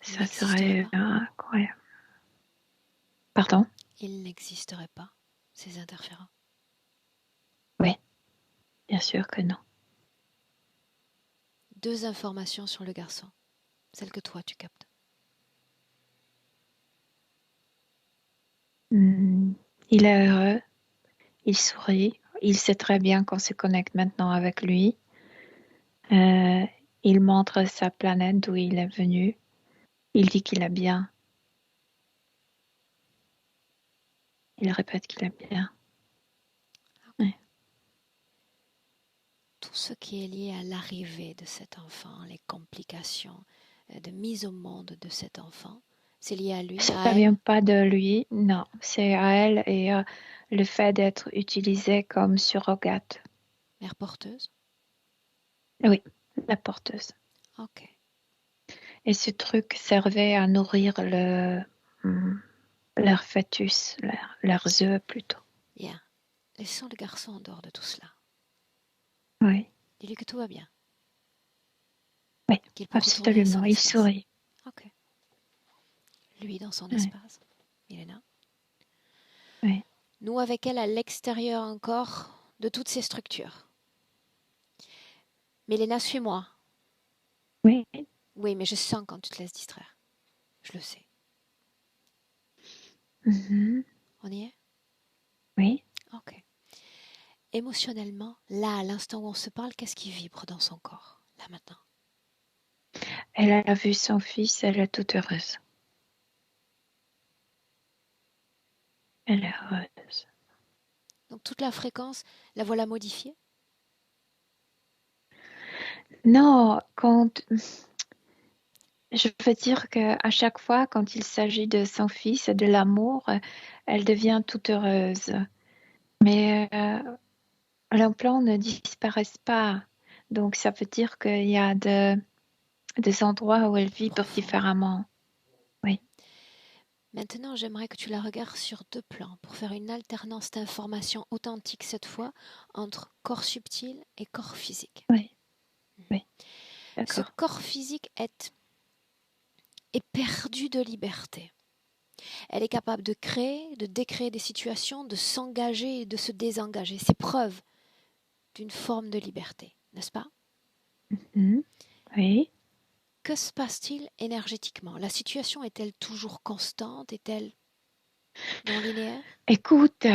Il Ça n'existerait serait pas. incroyable. Pardon? Il n'existerait pas, ces interférents. Oui, bien sûr que non. Deux informations sur le garçon, celles que toi tu captes. Il est heureux, il sourit, il sait très bien qu'on se connecte maintenant avec lui. Euh, il montre sa planète d'où il est venu. Il dit qu'il est bien. Il répète qu'il est bien. Ouais. Tout ce qui est lié à l'arrivée de cet enfant, les complications de mise au monde de cet enfant, c'est lié à lui, Ça à ne elle, vient pas de lui, non. C'est à elle et le fait d'être utilisé comme surrogate. mère porteuse. Oui, la porteuse. Ok. Et ce truc servait à nourrir hum, leur fœtus, leurs œufs plutôt. Bien. Laissons le garçon en dehors de tout cela. Oui, Dis-lui que tout va bien, oui, qu'il peut retourner à son absolument. Il espace. sourit. Ok. Lui dans son Oui, espace. Milena. oui, Nous avec elle à l'extérieur encore de toutes ces structures. Milena, suis-moi. oui. Oui, mais je sens quand tu te laisses distraire. Je le sais. Mhm, On y est? oui. Ok. Émotionnellement, là, à l'instant où on se parle, qu'est-ce qui vibre dans son corps, là maintenant? Elle a vu son fils, elle est toute heureuse. Elle est heureuse. Donc toute la fréquence, la voilà modifiée? Non, je veux dire qu'à chaque fois, quand il s'agit de son fils et de l'amour, elle devient toute heureuse. Mais l'implants ne disparaissent pas. Donc, ça veut dire qu'il y a des endroits où elle vibre Profond. différemment. Oui, Maintenant, j'aimerais que tu la regardes sur deux plans pour faire une alternance d'informations authentiques cette fois entre corps subtil et corps physique. oui, oui, Ce d'accord. corps physique est perdu de liberté. Elle est capable de créer, de décréer des situations, de s'engager et de se désengager. C'est preuve d'une forme de liberté, n'est-ce pas? Mhm, oui. Que se passe-t-il énergétiquement? La situation est-elle toujours constante? Est-elle non linéaire? Écoute,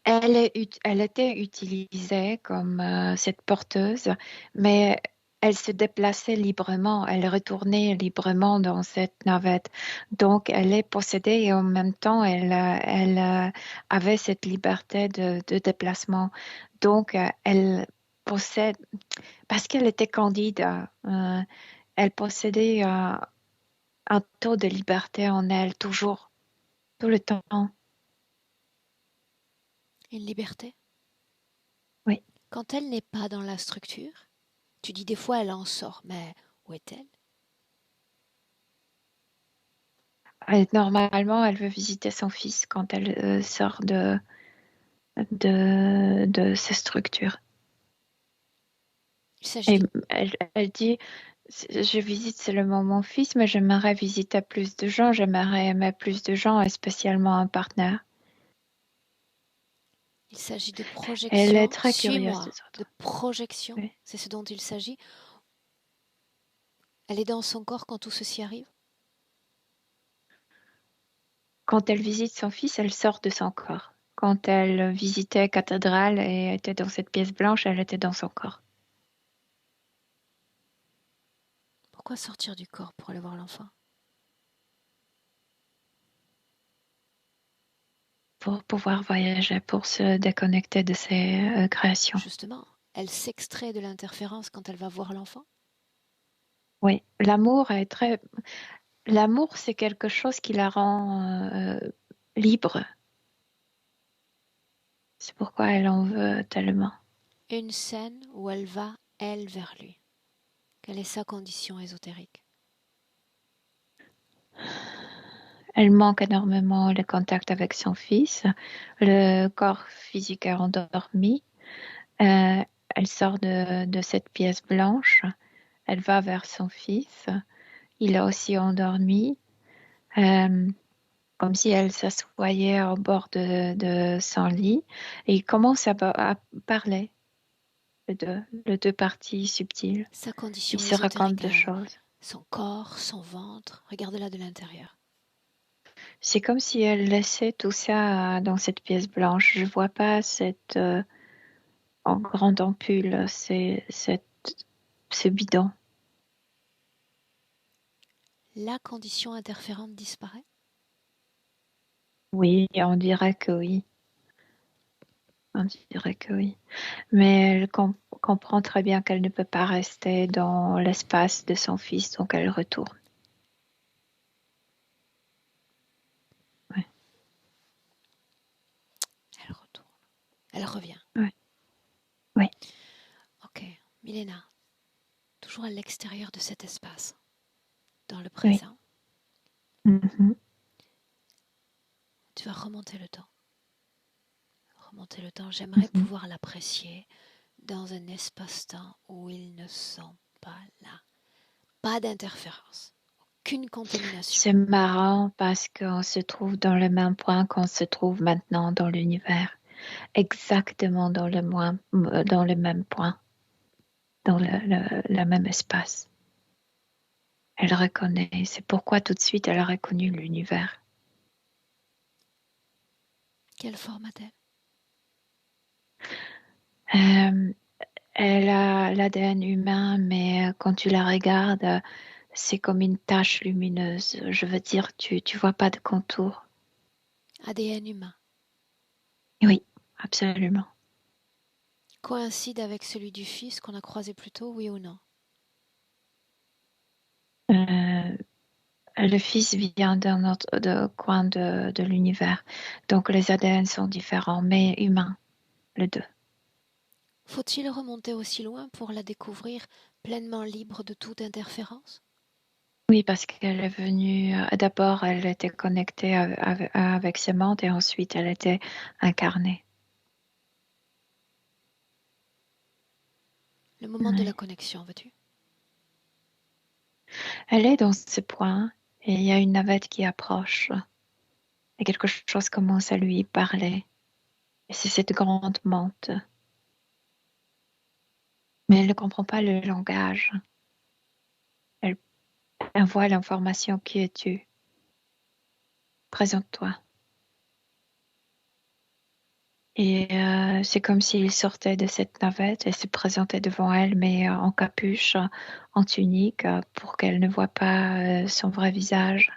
elle était utilisée comme cette porteuse, mais elle se déplaçait librement, elle retournait librement dans cette navette. Donc, elle est possédée et en même temps, elle avait cette liberté de déplacement. Donc, elle possède, parce qu'elle était candide, elle possédait un taux de liberté en elle, toujours, tout le temps. Une liberté? Oui. Quand elle n'est pas dans la structure, tu dis des fois elle en sort, mais Où est-elle? Normalement, elle veut visiter son fils quand elle sort de ces structures. Il s'agit Et de... elle dit, je visite seulement mon fils, mais j'aimerais visiter plus de gens, j'aimerais aimer plus de gens, et spécialement un partenaire. Il s'agit de Elle est projection. très curieuse Suis-moi. des De autres. projection. Oui. C'est ce dont il s'agit. Elle est dans son corps quand tout ceci arrive. Quand elle visite son fils, elle sort de son corps. Quand elle visitait cathédrale et était dans cette pièce blanche, elle était dans son corps. Pourquoi sortir du corps pour aller voir l'enfant? Pour pouvoir voyager, pour se déconnecter de ses créations. Justement, elle s'extrait de l'interférence quand elle va voir l'enfant. Oui, l'amour, c'est quelque chose qui la rend libre. C'est pourquoi elle en veut tellement. Une scène où elle va, elle, vers lui. Quelle est sa condition ésotérique? Elle manque énormément le contact avec son fils. Le corps physique est endormi. Euh, Elle sort de cette pièce blanche. Elle va vers son fils. Il est aussi endormi, euh, comme si elle s'assoyait au bord de son lit. Et il commence à parler, les deux parties subtiles. Sa Il condition se raconte ésotérique à des elle. choses. Son corps, son ventre. Regarde-la de l'intérieur. C'est comme si elle laissait tout ça dans cette pièce blanche. Je vois pas cette en grande ampoule, ce bidon. La condition interférente disparaît. Oui, on dirait que oui. On dirait que oui. Mais elle comprend très bien qu'elle ne peut pas rester dans l'espace de son fils, donc elle retourne. Ouais, Elle retourne. Elle revient. ouais, ouais. Ok, Milena, toujours à l'extérieur de cet espace, dans le Oui. présent, Mhm, tu vas remonter le temps. Remonter le temps, j'aimerais mhm. pouvoir l'apprécier dans un espace-temps où ils ne sont pas là. Pas d'interférence, aucune contamination. C'est marrant parce qu'on se trouve dans le même point qu'on se trouve maintenant dans l'univers. Exactement dans le même point, dans le même espace. Elle reconnaît. C'est pourquoi tout de suite elle a reconnu l'univers. Quelle forme a-t-elle? Euh, Elle a l'ADN humain, mais quand tu la regardes, c'est comme une tache lumineuse. Je veux dire, tu vois pas de contour. ADN humain. Oui, absolument. Coïncide avec celui du fils qu'on a croisé plus tôt, oui ou non? Euh, le fils vient d'un autre coin de l'univers. Donc les ADN sont différents, mais humains, les deux. Faut-il remonter aussi loin pour la découvrir pleinement libre de toute interférence? Oui, parce qu'elle est venue, d'abord elle était connectée avec ses mondes et ensuite elle était incarnée. Le moment de la Oui. connexion, veux-tu? Elle est dans ce point et il y a une navette qui approche et quelque chose commence à lui parler. Et c'est cette grande menthe. Mais elle ne comprend pas le langage. Elle envoie l'information qui es-tu? Présente-toi. Et c'est comme s'il sortait de cette navette et se présentait devant elle, mais en capuche, en tunique, pour qu'elle ne voie pas son vrai visage.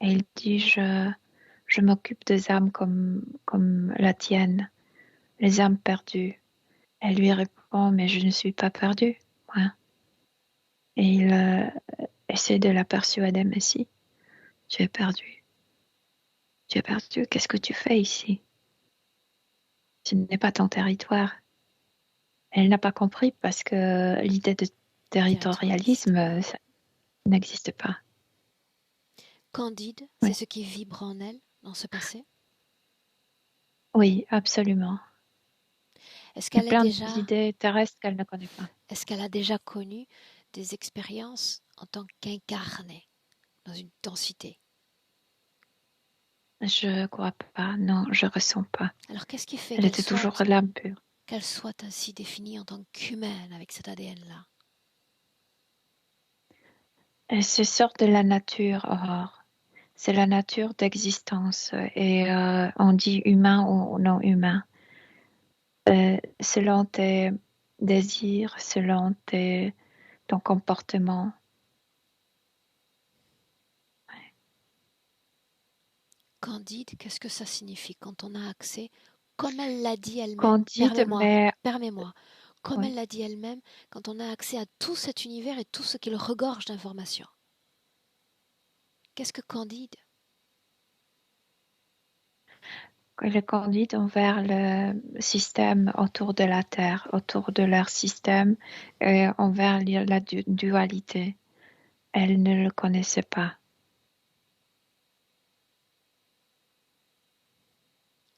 Et il dit, je m'occupe des âmes comme la tienne, les âmes perdues. Elle lui répond, mais je ne suis pas perdue. Ouais. Et il essaie de la persuader, mais si, tu es perdue. Tu es perdue, qu'est-ce que tu fais ici? Ce n'est pas ton territoire. Elle n'a pas compris parce que l'idée territorialisme, ça n'existe pas. Candide, Oui. c'est ce qui vibre en elle dans ce passé? Oui, absolument. Est-ce Il y a qu'elle est plein déjà, d'idées terrestres qu'elle ne connaît pas. est-ce qu'elle a déjà connu des expériences en tant qu'incarnée dans une densité? Je crois pas, non, je ressens pas. Alors qu'est-ce qui fait Elle était toujours l'âme pure. qu'elle soit ainsi définie en tant qu'humaine avec cet ADN-là? Elle se sort de la nature, Aurore. C'est la nature d'existence. Et on dit humain ou non humain. Selon tes désirs, selon ton comportement. Candide, qu'est-ce que ça signifie quand on a accès, comme elle l'a dit elle-même, Candide, mais permets-moi, comme oui. elle l'a dit elle-même, quand on a accès à tout cet univers et tout ce qu'il regorge d'informations. Qu'est-ce que Candide? Le candide envers le système autour de la Terre, autour de leur système, et envers la dualité. Elle ne le connaissait pas.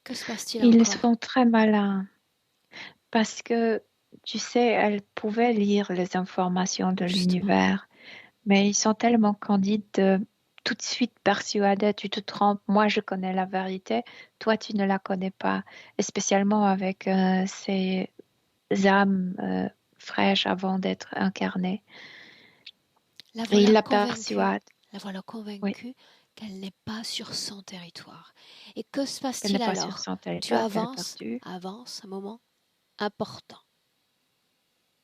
Que se passe-t-il Ils encore? sont très malins parce que, tu sais, elle pouvait lire les informations de Justement. l'univers, mais ils sont tellement candides de tout de suite persuader, tu te trompes, moi je connais la vérité, toi tu ne la connais pas, et spécialement avec ces âmes fraîches avant d'être incarnées. La Et ils voilà la convaincue, persuadent, la voilà oui, convaincue qu'elle n'est pas sur son territoire. Et que se qu'elle n'est passe-t-il pas sur alors? son Tu territoire, qu'elle est avances, perdue. avance un moment important.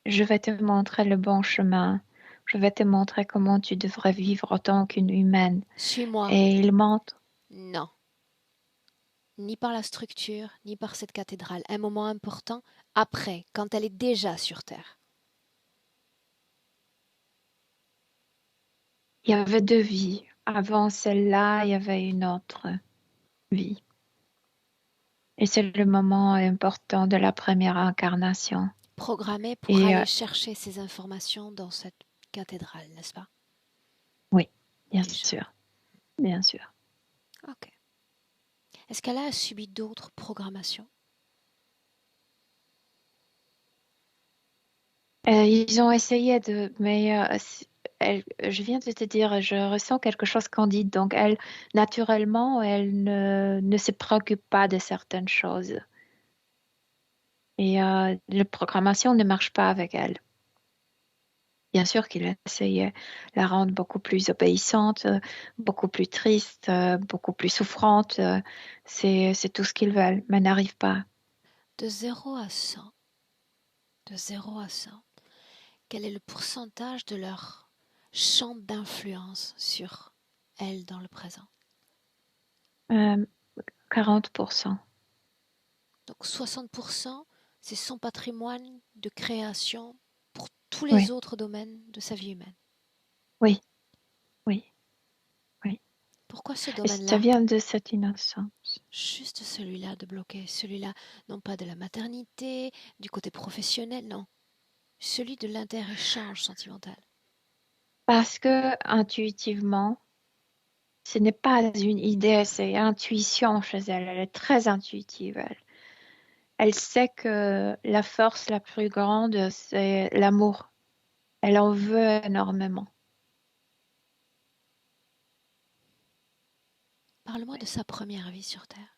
Je vais te montrer le bon chemin. Je vais te montrer comment tu devrais vivre en tant qu'une humaine. Suis-moi. Et il montre. Non. Ni par la structure, ni par cette cathédrale. Un moment important après, quand elle est déjà sur Terre. Il y avait deux vies. Avant celle-là, il y avait une autre vie. Et c'est le moment important de la première incarnation. Programmée pour Et aller chercher ces informations dans cette cathédrale, n'est-ce pas? oui, bien Déjà. sûr, bien sûr. Ok. Est-ce qu'elle a subi d'autres programmations? Ils ont essayé de, mais je viens de te dire, je ressens quelque chose candide. Donc, elle, naturellement, elle ne se préoccupe pas de certaines choses. Et la programmation ne marche pas avec elle. Bien sûr qu'il essayait la rendre beaucoup plus obéissante, beaucoup plus triste, beaucoup plus souffrante. C'est tout ce qu'ils veulent, mais n'arrive pas. De 0 à 100, de 0 à 100, quel est le pourcentage de leur champ d'influence sur elle dans le présent? 40%. Donc 60%, c'est son patrimoine de création pour tous les Oui, autres domaines de sa vie humaine. oui, oui, oui. Pourquoi ce Et ça domaine-là? vient de cette innocence. Juste celui-là de bloquer, celui-là, non pas de la maternité, du côté professionnel, non. Celui de l'inter-échange sentimental. Parce que intuitivement, ce n'est pas une idée, c'est intuition chez elle. Elle est très intuitive. Elle sait que la force la plus grande, c'est l'amour. Elle en veut énormément. Parle-moi de sa première vie sur Terre.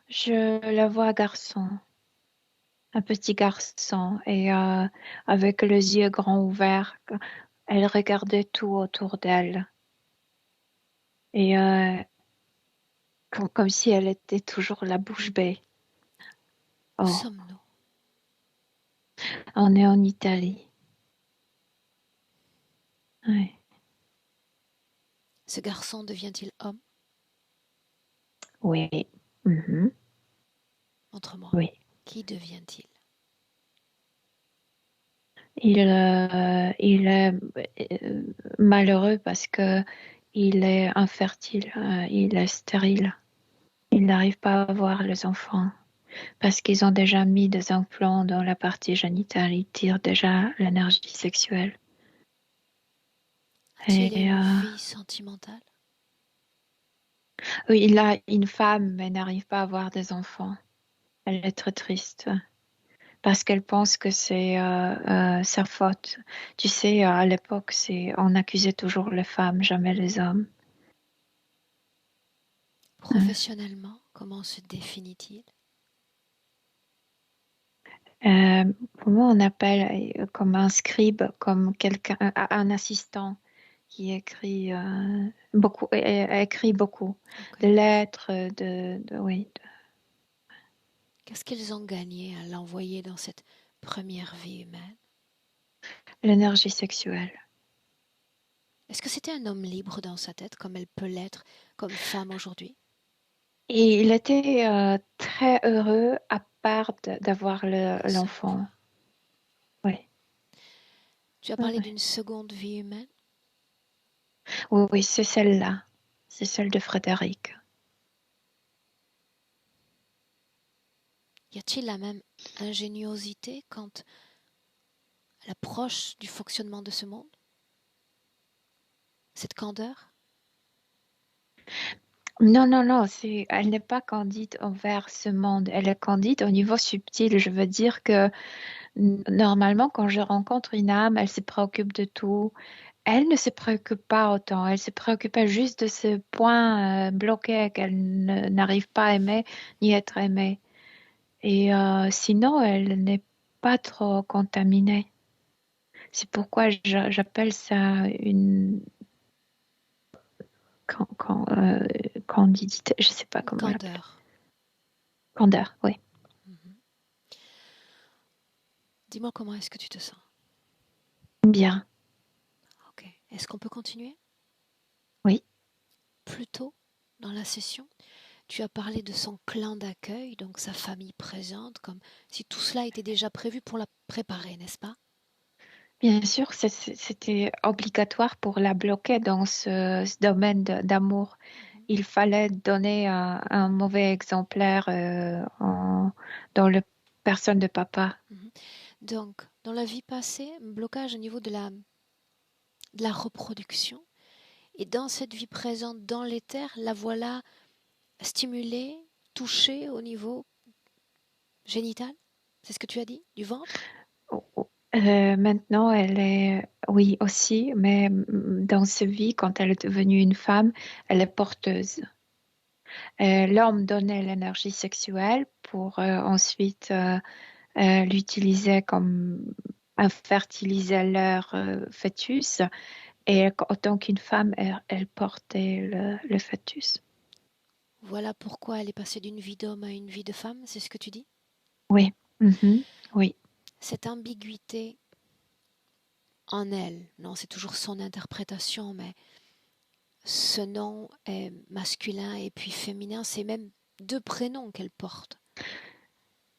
Je la vois garçon, un petit garçon, et avec les yeux grands ouverts, elle regardait tout autour d'elle. Et comme si elle était toujours la bouche bée. Où Oh, sommes-nous? on est en Italie. Ouais. Ce garçon devient-il homme? Oui. Mhm. Montre-moi. Oui. Qui devient-il? Il est malheureux parce que il est infertile, il est stérile. Il n'arrive pas à avoir les enfants. Parce qu'ils ont déjà mis des implants dans la partie génitale, ils tirent déjà l'énergie sexuelle. A-t-il Et une vie sentimentale? oui, il a une femme, mais n'arrive pas à avoir des enfants. Elle est très triste parce qu'elle pense que c'est sa faute. Tu sais, à l'époque, on accusait toujours les femmes, jamais les hommes. Professionnellement, comment se définit-il? Pour moi, on appelle comme un scribe, comme quelqu'un, un assistant qui écrit beaucoup, écrit beaucoup Ok. de lettres, oui, Qu'est-ce qu'ils ont gagné à l'envoyer dans cette première vie humaine? l'énergie sexuelle. Est-ce que c'était un homme libre dans sa tête, comme elle peut l'être comme femme aujourd'hui? Et il était très heureux à part d'avoir Un seul l'enfant. point. Oui. Tu as parlé d'une seconde vie humaine? Oui, oui, c'est celle-là. C'est celle de Frédéric. Y a-t-il la même ingéniosité quant à l'approche du fonctionnement de ce monde? Cette candeur? Non, non, non, elle n'est pas candide envers ce monde. Elle est candide au niveau subtil. Je veux dire que normalement, quand je rencontre une âme, elle se préoccupe de tout. Elle ne se préoccupe pas autant. Elle se préoccupait juste de ce point bloqué qu'elle n'arrive pas à aimer ni être aimée. Et sinon, elle n'est pas trop contaminée. C'est pourquoi j'appelle ça une candidité. Je sais pas Une comment l'appeler. candeur. Candeur, oui. Mhm. Dis-moi comment est-ce que tu te sens? Bien, Ok. Est-ce qu'on peut continuer? oui. Plus tôt dans la session, tu as parlé de son clan d'accueil, donc sa famille présente, comme si tout cela était déjà prévu pour la préparer, n'est-ce pas? Bien sûr, c'était obligatoire pour la bloquer dans ce domaine d'amour. Mhm. Il fallait donner un mauvais exemplaire dans le personne de papa. Mhm. Donc, dans la vie passée, un blocage au niveau de la reproduction. Et dans cette vie présente, dans l'éther, la voilà stimulée, touchée au niveau génital. C'est ce que tu as dit? Du ventre? Oh, oh. Maintenant, elle est, oui, aussi, mais dans sa vie, quand elle est devenue une femme, elle est porteuse. L'homme donnait l'énergie sexuelle pour ensuite l'utiliser comme fertiliser leur fœtus. Et en tant qu'une femme, elle portait le fœtus. Voilà pourquoi elle est passée d'une vie d'homme à une vie de femme, c'est ce que tu dis? Oui, mhm, oui. Cette ambiguïté en elle, non, c'est toujours son interprétation, mais ce nom est masculin et puis féminin, c'est même deux prénoms qu'elle porte.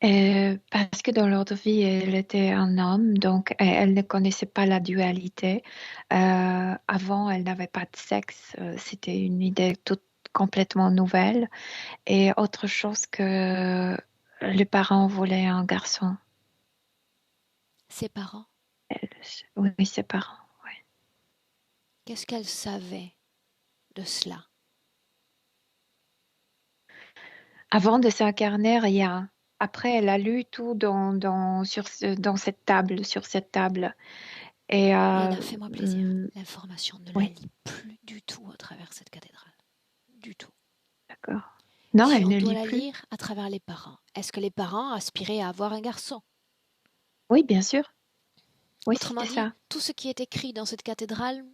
Parce que dans l'autre vie, elle était un homme, donc elle ne connaissait pas la dualité. Avant, elle n'avait pas de sexe. C'était une idée toute complètement nouvelle. Et autre chose que les parents voulaient un garçon. Ses parents, Elle- oui, ses parents. Oui. qu'est-ce qu'elle savait de cela? Avant de s'incarner, rien. Après, elle a lu tout dans cette table, sur cette table. Et Léna, fais-moi plaisir. L'information ne la oui, lit plus du tout à travers cette cathédrale. Du tout. d'accord. Non, Si elle on ne doit lit la plus. lire à travers les parents, est-ce que les parents aspiraient à avoir un garçon? Oui, bien sûr. Oui, Autrement c'est dit, ça. tout ce qui est écrit dans cette cathédrale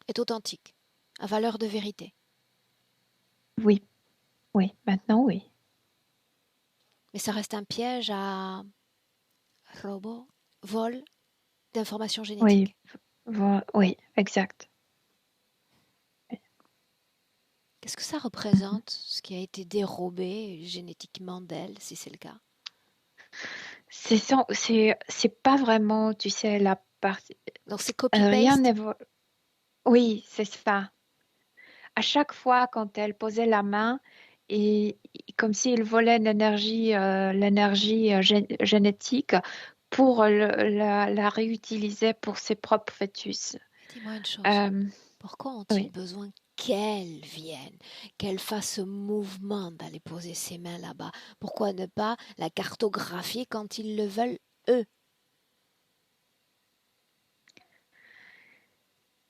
est authentique, à valeur de vérité. Oui, oui, maintenant, oui. Mais ça reste un piège à robot, vol d'informations Oui, génétiques. oui, exact. Qu'est-ce que ça Mhm. représente, ce qui a été dérobé génétiquement d'elle, si c'est le cas? C'est pas vraiment, tu sais, la partie. Donc c'est Rien copy-paste? n'est. Oui, c'est ça. À chaque fois, quand elle posait la main, et comme s'il volait l'énergie génétique pour la réutiliser pour ses propres fœtus. Dis-moi une chose. Euh, Pourquoi ont-ils oui. besoin qu'elle vienne, qu'elle fasse ce mouvement d'aller poser ses mains là-bas? Pourquoi ne pas la cartographier quand ils le veulent, eux?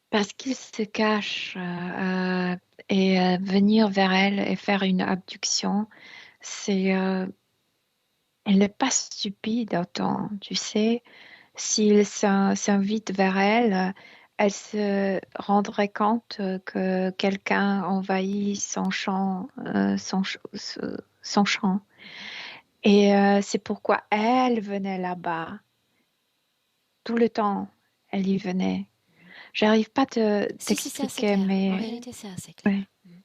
Parce qu'il se cache et venir vers elle et faire une abduction, c'est, elle n'est pas stupide autant, tu sais. S'il s'invite vers elle, elle se rendrait compte que quelqu'un envahit son champ. Et c'est pourquoi elle venait là-bas. Tout le temps, elle y venait. J'arrive pas à Si, c'est assez t'expliquer, clair. En mais réalité, c'est assez ouais. clair.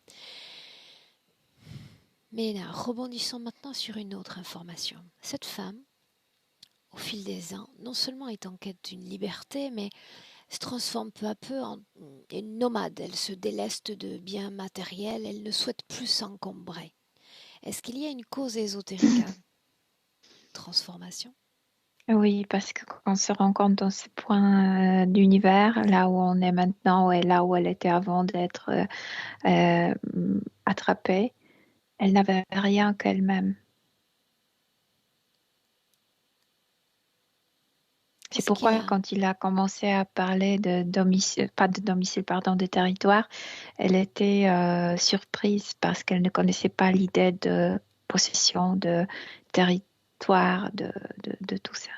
Mais là, rebondissons maintenant sur une autre information. Cette femme, au fil des ans, non seulement est en quête d'une liberté, mais se transforme peu à peu en une nomade. Elle se déleste de biens matériels, elle ne souhaite plus s'encombrer. Est-ce qu'il y a une cause ésotérique à transformation? Oui, parce que quand on se rend compte dans ce point d'univers, là où on est maintenant et là où elle était avant d'être euh, attrapée, elle n'avait rien qu'elle-même. C'est Est-ce qu'il y pourquoi a quand il a commencé à parler de domicile, pas de domicile, pardon, de territoire, elle était surprise parce qu'elle ne connaissait pas l'idée de possession, de territoire, de tout ça.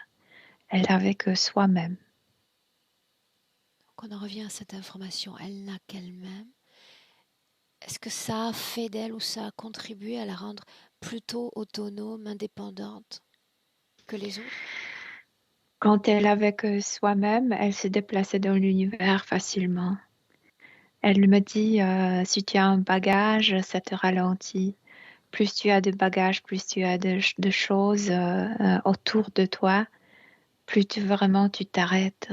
Elle avait que soi-même. qu'on en revient à cette information, elle n'a qu'elle-même. Est-ce que ça a fait d'elle ou ça a contribué à la rendre plutôt autonome, indépendante que les autres? Quand elle avait que soi-même, elle se déplaçait dans l'univers facilement. Elle me dit, si tu as un bagage, ça te ralentit. Plus tu as de bagages, plus tu as de choses autour de toi, plus vraiment tu t'arrêtes.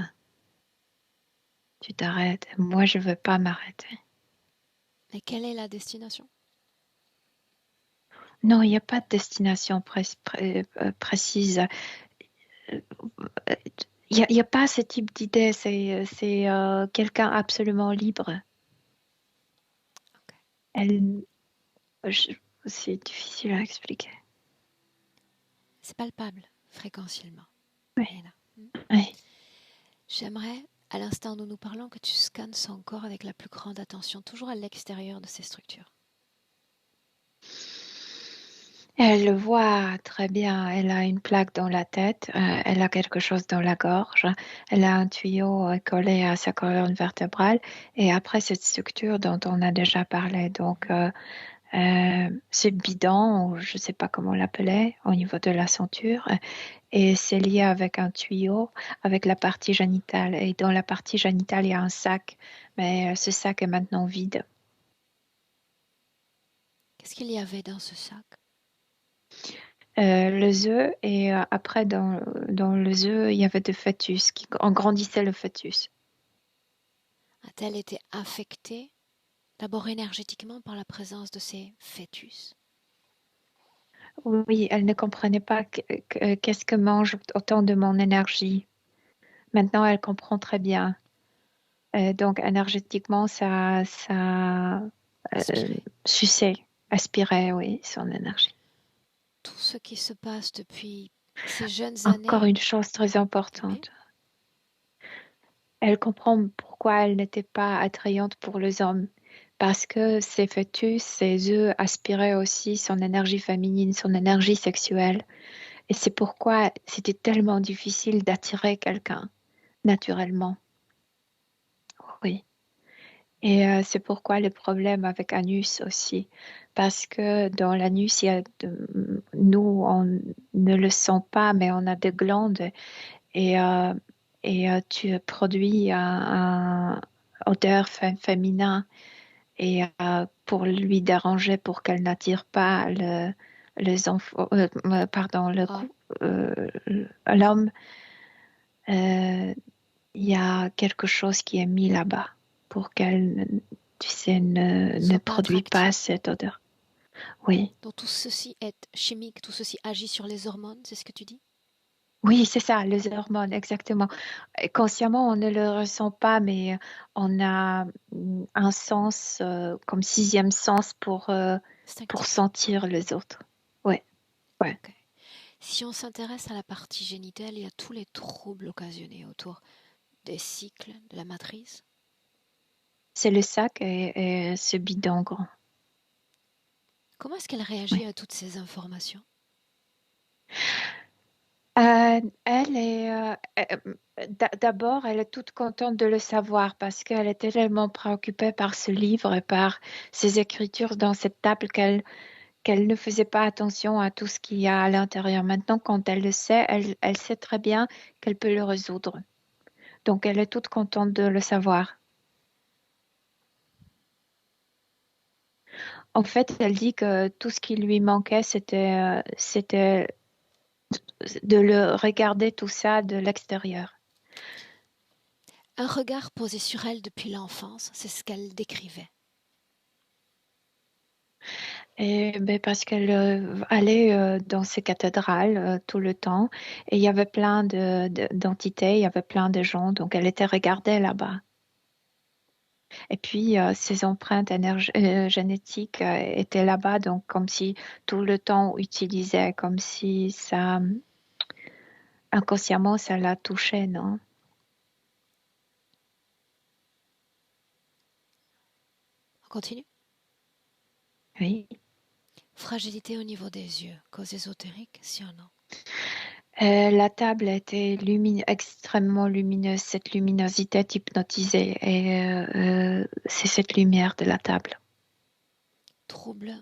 Tu t'arrêtes. Moi, je veux pas m'arrêter. Mais quelle est la destination? Non, il n'y a pas de destination précise. Il n'y a pas ce type d'idée. C'est quelqu'un absolument libre. Ok. Elle, c'est difficile à expliquer. C'est palpable, fréquentiellement. Oui, Elle est là. oui. J'aimerais, à l'instant où nous parlons, que tu scannes son corps avec la plus grande attention, toujours à l'extérieur de ces structures. Elle le voit très bien. Elle a une plaque dans la tête. Elle a quelque chose dans la gorge. Elle a un tuyau collé à sa colonne vertébrale. Et après cette structure dont on a déjà parlé, donc ce bidon, ou je ne sais pas comment l'appeler, au niveau de la ceinture, et c'est lié avec un tuyau, avec la partie génitale. Et dans la partie génitale, il y a un sac, mais ce sac est maintenant vide. Qu'est-ce qu'il y avait dans ce sac? Les œufs, et après, dans les œufs, il y avait des fœtus qui grandissaient le fœtus. A-t-elle été affectée d'abord énergétiquement par la présence de ces fœtus? Oui, elle ne comprenait pas qu'est-ce que mange autant de mon énergie. Maintenant, elle comprend très bien. Donc, énergétiquement, ça Aspirer. suçait, aspirait, oui, son énergie. Tout ce qui se passe depuis ces jeunes Encore années. une chose très Oui. importante. Elle comprend pourquoi elle n'était pas attrayante pour les hommes. Parce que ses fœtus, ses œufs aspiraient aussi son énergie féminine, son énergie sexuelle. Et c'est pourquoi c'était tellement difficile d'attirer quelqu'un, naturellement. Oui. Et c'est pourquoi le problème avec Anus aussi. Parce que dans l'anus, nous, on ne le sent pas, mais on a des glandes et, tu produis un odeur féminin et pour lui déranger, pour qu'elle n'attire pas les enfants, pardon, Ah, euh, l'homme, il y a quelque chose qui est mis là-bas pour qu'elle, tu sais, ne soit pas produit pas attractive. cette odeur. Oui, Donc tout ceci est chimique, tout ceci agit sur les hormones, c'est ce que tu dis? oui, c'est ça, les hormones, exactement. Et consciemment, on ne le ressent pas, mais on a un sens, comme sixième sens pour Instinctif. sentir les autres. Ouais, ouais. Ok. Si on s'intéresse à la partie génitale, il y a tous les troubles occasionnés autour des cycles, de la matrice. C'est le sac et ce bidon grand. Comment est-ce qu'elle réagit Ouais. à toutes ces informations? Elle est d'abord, elle est toute contente de le savoir parce qu'elle était tellement préoccupée par ce livre et par ses écritures dans cette table qu'elle ne faisait pas attention à tout ce qu'il y a à l'intérieur. Maintenant, quand elle le sait, elle sait très bien qu'elle peut le résoudre. Donc, elle est toute contente de le savoir. En fait, elle dit que tout ce qui lui manquait, c'était de le regarder tout ça de l'extérieur. Un regard posé sur elle depuis l'enfance, c'est ce qu'elle décrivait. Et ben parce qu'elle allait dans ces cathédrales tout le temps et il y avait plein d'entités, il y avait plein de gens, donc elle était regardée là-bas. Et puis ses empreintes génétiques étaient là-bas, donc comme si tout le temps utilisait, comme si ça inconsciemment ça la touchait, non? On continue. Oui. Fragilité au niveau des yeux, cause ésotérique, si ou non? La table était extrêmement lumineuse. Cette luminosité t'hypnotisait et c'est cette lumière de la table. Trouble,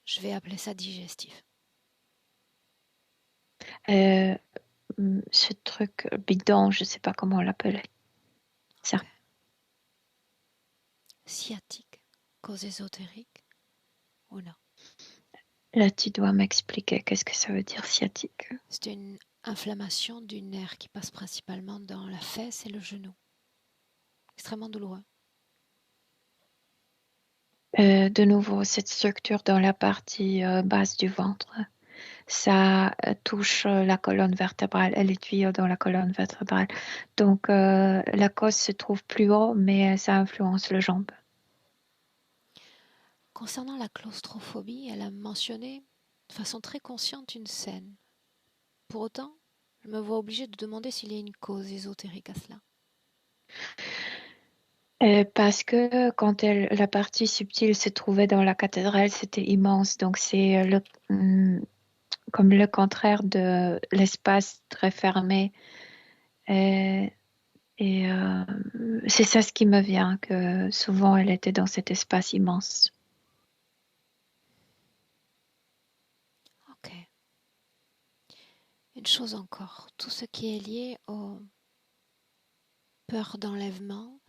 je vais appeler ça digestif. Euh, Ce truc bidon, je ne sais pas comment on l'appelait. Ça. Ok. Sciatique, cause ésotérique ou non? Là, tu dois m'expliquer qu'est-ce que ça veut dire sciatique. C'est une inflammation du nerf qui passe principalement dans la fesse et le genou. Extrêmement douloureux. De nouveau, cette structure dans la partie basse du ventre, ça touche la colonne vertébrale et les tuyaux dans la colonne vertébrale. Donc, la cause se trouve plus haut, mais ça influence le jambe. Concernant la claustrophobie, elle a mentionné de façon très consciente une scène. Pour autant, je me vois obligée de demander s'il y a une cause ésotérique à cela. Parce que quand la partie subtile se trouvait dans la cathédrale, c'était immense. Donc, c'est comme le contraire de l'espace très fermé. Et, et c'est ça ce qui me vient, que souvent elle était dans cet espace immense. Ok. Une chose encore, tout ce qui est lié aux peurs d'enlèvement,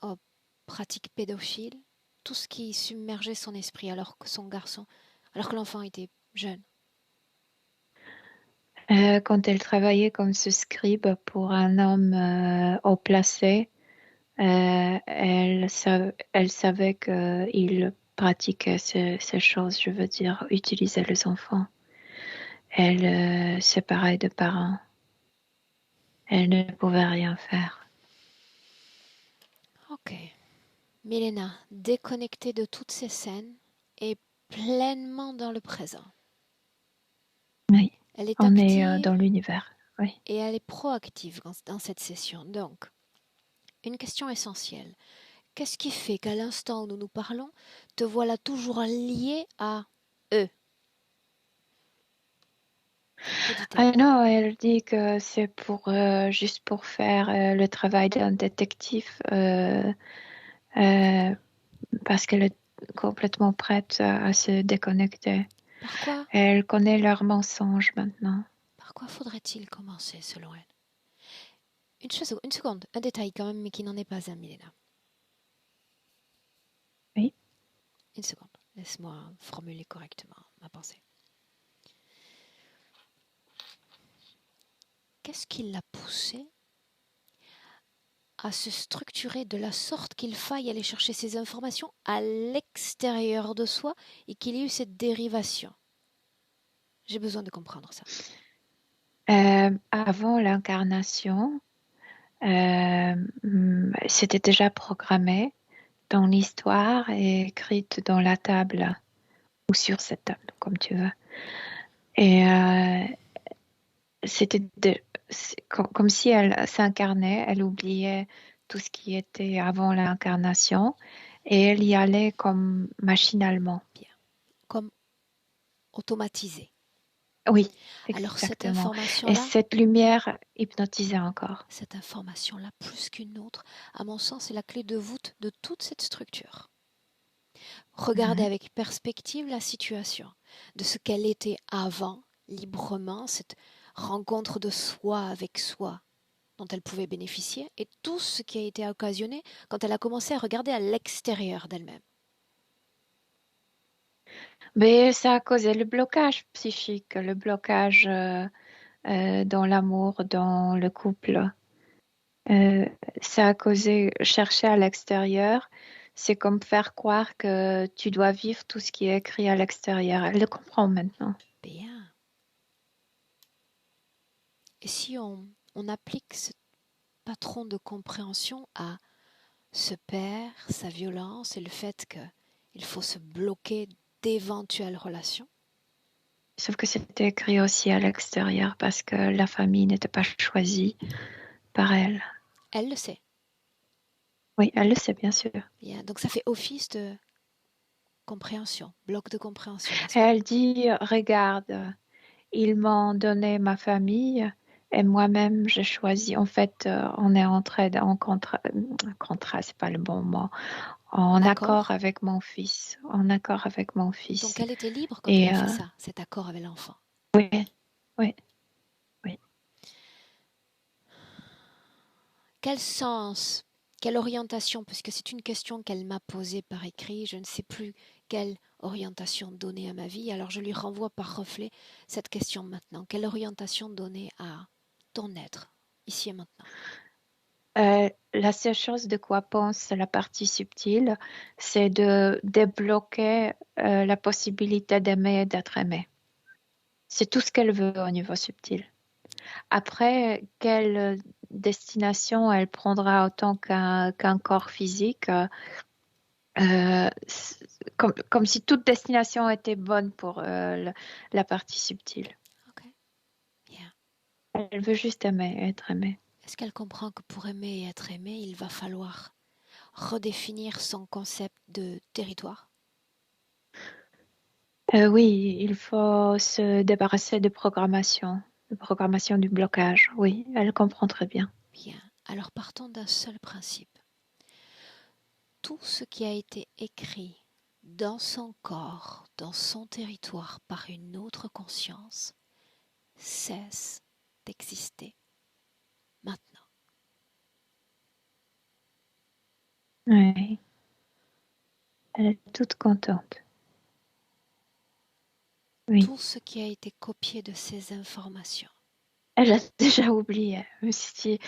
aux pratiques pédophiles, tout ce qui submergeait son esprit alors que l'enfant était jeune. Quand elle travaillait comme ce scribe pour un homme haut placé, elle savait qu'il pratiquait ces choses, je veux dire, utilisait les enfants. Elle séparait de parents. Elle ne pouvait rien faire. Ok. Milena, déconnectée de toutes ces scènes, est pleinement dans le présent. Oui, Elle est on est active dans l'univers. Oui. et elle est proactive dans cette session. Donc, une question essentielle. Qu'est-ce qui fait qu'à l'instant où nous nous parlons, te voilà toujours liée à eux? Que Ah dit-elle? non, elle dit que c'est pour juste pour faire le travail d'un détective euh, parce qu'elle est complètement prête à se déconnecter. Par quoi? Elle connaît leurs mensonges maintenant. Par quoi faudrait-il commencer selon elle? Une seconde, un détail quand même, mais qui n'en est pas un, Milena. Oui. Une seconde, laisse-moi formuler correctement ma pensée. Qu'est-ce qui l'a poussée à se structurer de la sorte qu'il faille aller chercher ces informations à l'extérieur de soi et qu'il y ait eu cette dérivation. J'ai besoin de comprendre ça. Avant l'incarnation, c'était déjà programmé dans l'histoire et écrite dans la table ou sur cette table, comme tu veux. Et c'était comme si elle s'incarnait, elle oubliait tout ce qui était avant l'incarnation et elle y allait comme machinalement. Bien. Comme automatisé. Oui, Alors cette exactement. Et information-là, cette lumière hypnotisait encore. cette information-là, plus qu'une autre, à mon sens, est la clé de voûte de toute cette structure. Regardez avec perspective la situation, de ce qu'elle était avant, librement, cette rencontre de soi avec soi dont elle pouvait bénéficier, et tout ce qui a été occasionné quand elle a commencé à regarder à l'extérieur d'elle-même. Mais ça a causé le blocage psychique, le blocage dans l'amour, dans le couple. Ça a causé chercher à l'extérieur. C'est comme faire croire que tu dois vivre tout ce qui est écrit à l'extérieur. Elle le comprend maintenant. Bien. Et si on applique ce patron de compréhension à ce père, sa violence et le fait qu'il faut se bloquer d'éventuelles relations? Sauf que c'était écrit aussi à l'extérieur parce que la famille n'était pas choisie par elle. Elle le sait. Oui, elle le sait, bien sûr. Bien. Donc ça fait office de compréhension, bloc de compréhension. Et elle dit, regarde, ils m'ont donné ma famille et moi-même, j'ai choisi. En fait, on est entré en contrat, c'est pas le bon mot. En accord avec mon fils. En accord avec mon fils. Donc elle était libre quand elle a fait ça, cet accord avec l'enfant. Oui, oui, oui. Quel sens, quelle orientation, puisque c'est une question qu'elle m'a posée par écrit, je ne sais plus quelle orientation donner à ma vie, alors je lui renvoie par reflet cette question maintenant. Quelle orientation donner à ton être, ici et maintenant? La seule chose de quoi pense la partie subtile, c'est de débloquer la possibilité d'aimer et d'être aimé. C'est tout ce qu'elle veut au niveau subtil. Après, quelle destination elle prendra autant qu'un corps physique, comme si toute destination était bonne pour la partie subtile. Ok, bien. Elle veut juste aimer, être aimée. Est-ce qu'elle comprend que pour aimer et être aimé, il va falloir redéfinir son concept de territoire? Oui, il faut se débarrasser de programmation du blocage. Oui, elle comprend très bien. Bien, alors partons d'un seul principe. Tout ce qui a été écrit dans son corps, dans son territoire par une autre conscience, cesse d'exister maintenant. Oui, elle est toute contente. Oui. Tout ce qui a été copié de ces informations. Elle a déjà oublié. Si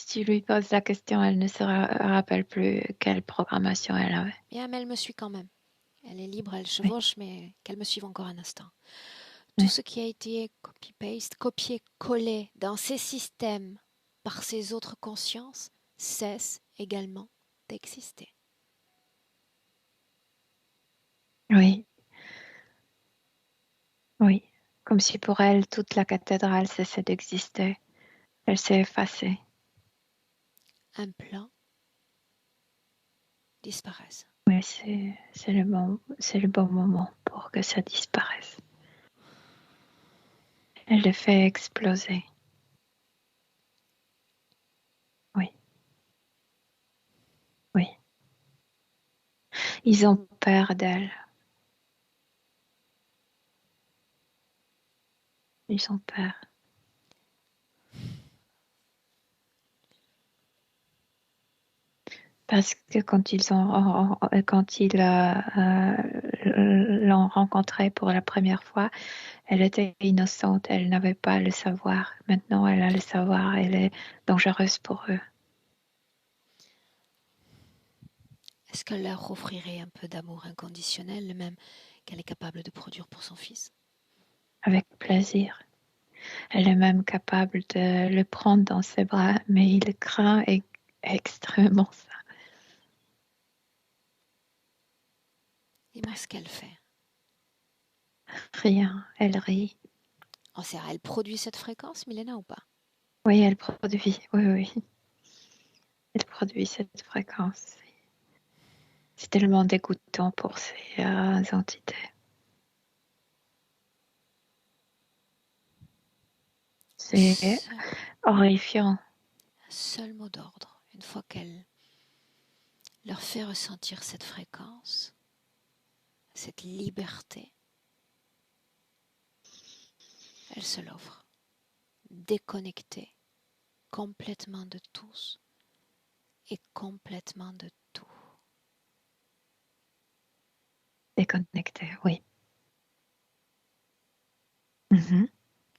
tu lui poses la question, elle ne se rappelle plus quelle programmation elle avait. Bien, mais elle me suit quand même. Elle est libre, elle chevauche, mais qu'elle me suive encore un instant. Oui. Tout ce qui a été copy-paste, copié-collé dans ces systèmes par ces autres consciences cesse également d'exister. Oui. Oui. Comme si pour elle, toute la cathédrale cessait d'exister. Elle s'est effacée. Un plan disparaisse. Oui, c'est le bon moment pour que ça disparaisse. Elle le fait exploser. Oui. Oui. Ils ont peur d'elle. Ils ont peur. Parce que quand ils l'ont rencontrée pour la première fois, elle était innocente, elle n'avait pas le savoir. Maintenant, elle a le savoir, elle est dangereuse pour eux. Est-ce qu'elle leur offrirait un peu d'amour inconditionnel, le même qu'elle est capable de produire pour son fils? Avec plaisir. Elle est même capable de le prendre dans ses bras, mais il craint extrêmement ça. Dis-moi ce qu'elle fait. Rien, elle rit. Oh, elle produit cette fréquence, Milena, ou pas? Oui, elle produit, oui. Elle produit cette fréquence. C'est tellement dégoûtant pour ces entités. C'est horrifiant. Un seul mot d'ordre, une fois qu'elle leur fait ressentir cette fréquence, cette liberté, elle se l'offre, déconnectée complètement de tous et complètement de tout. Déconnectée, oui. Mm-hmm.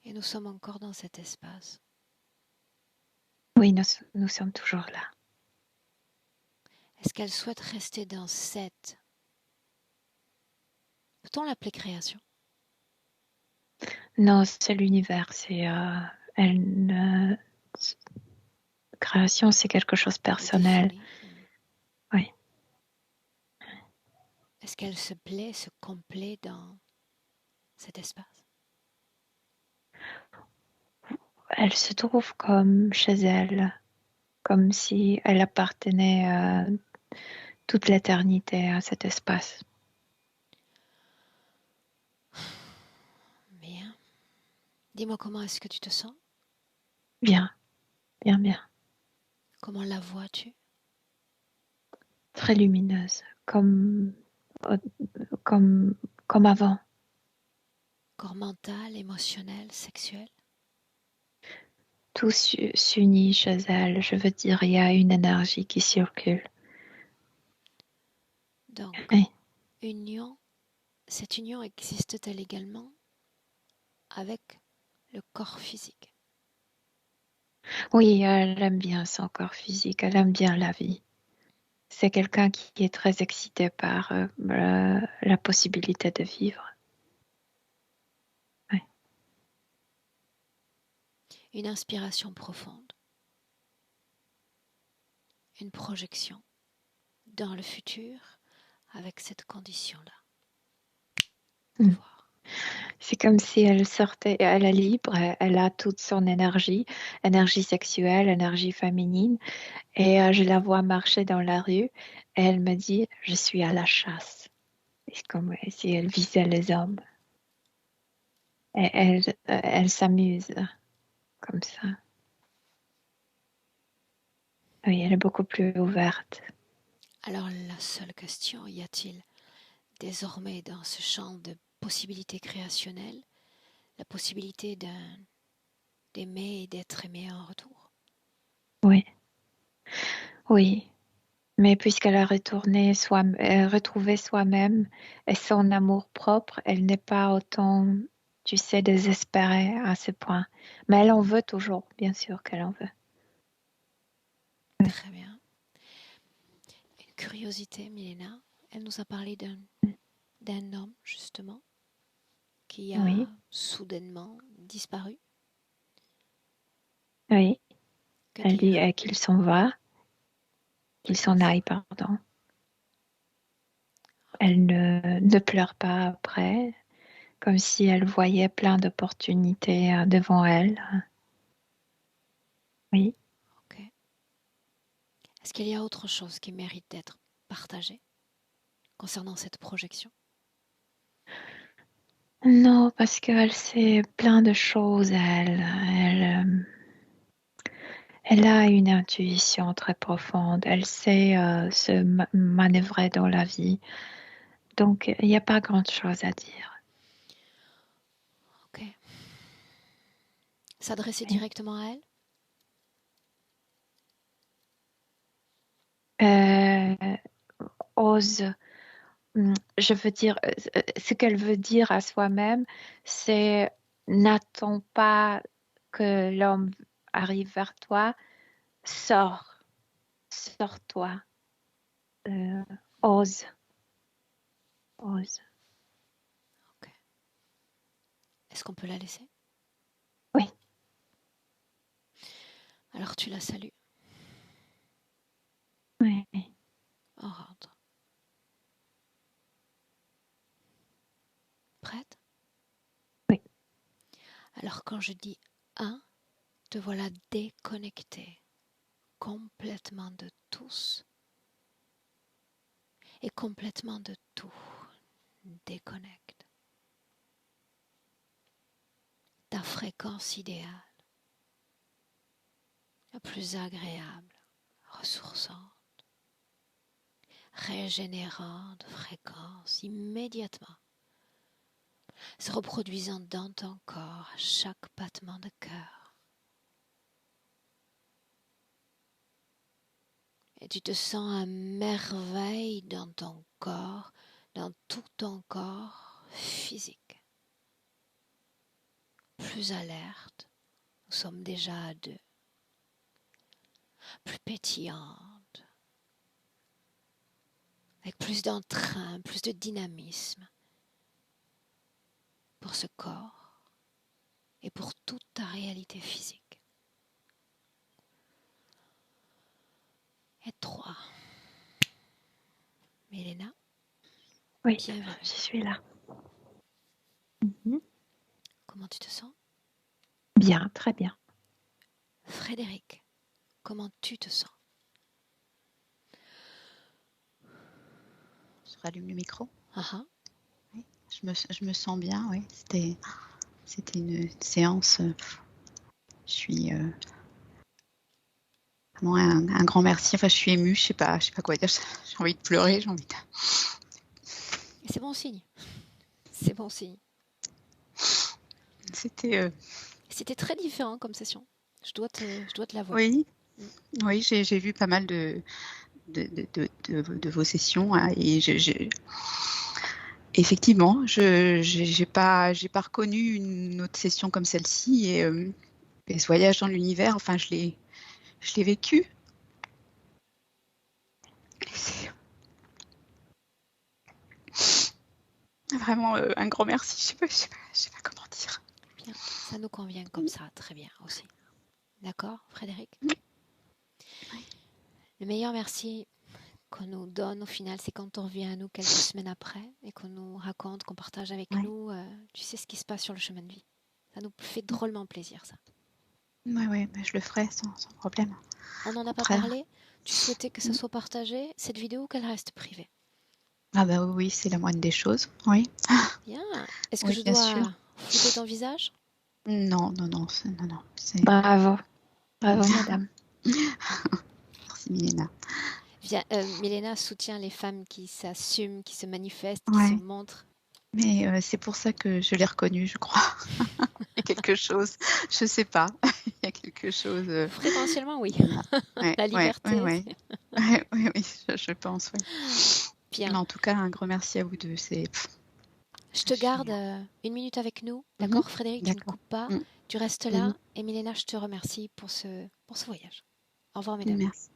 Et nous sommes encore dans cet espace. Oui, nous sommes toujours là. Est-ce qu'elle souhaite rester dans cette... Peut-on l'appeler création? Non, c'est l'univers. Création, c'est quelque chose de personnel. Oui. Est-ce qu'elle se plaît, se complaît dans cet espace? Elle se trouve comme chez elle, comme si elle appartenait toute l'éternité à cet espace. Bien. Dis-moi, comment est-ce que tu te sens? Bien. Comment la vois-tu? Très lumineuse, comme avant. Corps mental, émotionnel, sexuel? Tout s'unit chez elle. Je veux dire, il y a une énergie qui circule. Donc, Oui. cette union existe-t-elle également avec le corps physique? Oui, elle aime bien son corps physique, elle aime bien la vie. C'est quelqu'un qui est très excité par la possibilité de vivre. Oui. Une inspiration profonde, une projection dans le futur avec cette condition-là. Voir. C'est comme si elle sortait, elle est libre, elle a toute son énergie sexuelle, énergie féminine, et je la vois marcher dans la rue, et elle me dit, je suis à la chasse. C'est comme si elle visait les hommes. Et elle s'amuse comme ça. Oui, elle est beaucoup plus ouverte. Alors la seule question, y a-t-il désormais dans ce champ de possibilités créationnelles la possibilité d'aimer et d'être aimé en retour? Oui. Mais puisqu'elle a retrouvé soi-même et son amour propre, elle n'est pas autant, tu sais, désespérée à ce point. Mais elle en veut toujours, bien sûr qu'elle en veut. Oui. Très bien. Une curiosité, Milena, elle nous a parlé d'un homme, justement, qui a Oui, soudainement disparu. oui. Que Elle dit dire? qu'il s'en va, qu'il s'en aille, pardon. Elle ne pleure pas après, comme si elle voyait plein d'opportunités devant elle. Oui. Ok. Est-ce qu'il y a autre chose qui mérite d'être partagée concernant cette projection? Non, parce qu'elle sait plein de choses, elle a une intuition très profonde. Elle sait se manœuvrer dans la vie. Donc, il n'y a pas grand-chose à dire. Ok. S'adresser Oui. directement à elle? Ose, je veux dire, ce qu'elle veut dire à soi-même, c'est n'attends pas que l'homme arrive vers toi, sors, sors-toi. ose. Ose. Ok. Est-ce qu'on peut la laisser? Oui. Alors tu la salues. Oui. On rentre. Prête? Oui. Alors quand je dis 1, te voilà déconnecté complètement de tous et complètement de tout. Déconnecte. Ta fréquence idéale, la plus agréable, ressourçante, régénérante fréquence immédiatement, se reproduisant dans ton corps à chaque battement de cœur. Et tu te sens à merveille dans ton corps, dans tout ton corps physique. Plus alerte, nous sommes déjà à 2. Plus pétillante, avec plus d'entrain, plus de dynamisme pour ce corps et pour toute ta réalité physique. Et 3. Milena, Oui, bienvenue. je suis là. Comment tu te sens? Bien, très bien. Frédéric, comment tu te sens? Je rallume le micro. Uh-huh. Oui, je me sens bien, oui. C'était une séance. Je suis vraiment un grand merci. Enfin, je suis émue, je sais pas quoi dire. J'ai envie de pleurer, j'ai envie de... Et c'est bon signe. C'est bon signe. C'était très différent comme session. Je dois te l'avouer. Oui, j'ai vu pas mal de vos sessions hein, et effectivement, j'ai pas reconnu une autre session comme celle-ci et ce voyage dans l'univers, enfin, je l'ai vécu. Vraiment un grand merci. Je sais pas comment dire. Bien, ça nous convient comme ça, très bien aussi. D'accord, Frédéric? Oui. Le meilleur merci qu'on nous donne au final, c'est quand on revient à nous quelques semaines après et qu'on nous raconte, qu'on partage avec nous, tu sais ce qui se passe sur le chemin de vie. Ça nous fait drôlement plaisir, ça. Oui, je le ferai sans problème. On n'en a pas parlé? Tu souhaitais que ça soit partagé, cette vidéo, qu'elle reste privée? Ah bah oui, c'est la moindre des choses, oui. Bien. Est-ce que Oui, je bien dois sûr. flouter ton visage? Non. Bravo, madame. Merci Milena. Milena soutient les femmes qui s'assument, qui se manifestent, qui Ouais. se montrent. Mais c'est pour ça que je l'ai reconnue, je crois. Il y a quelque chose, je sais pas. Il y a quelque chose. Fréquentiellement, oui. Ouais, La liberté. oui, je pense, oui. Bien. Mais en tout cas, un grand merci à vous deux. Je te garde 1 minute avec nous, d'accord, Frédéric, tu ne coupes pas, tu restes là, et Milena, je te remercie pour ce voyage. Au revoir, mesdames. Merci.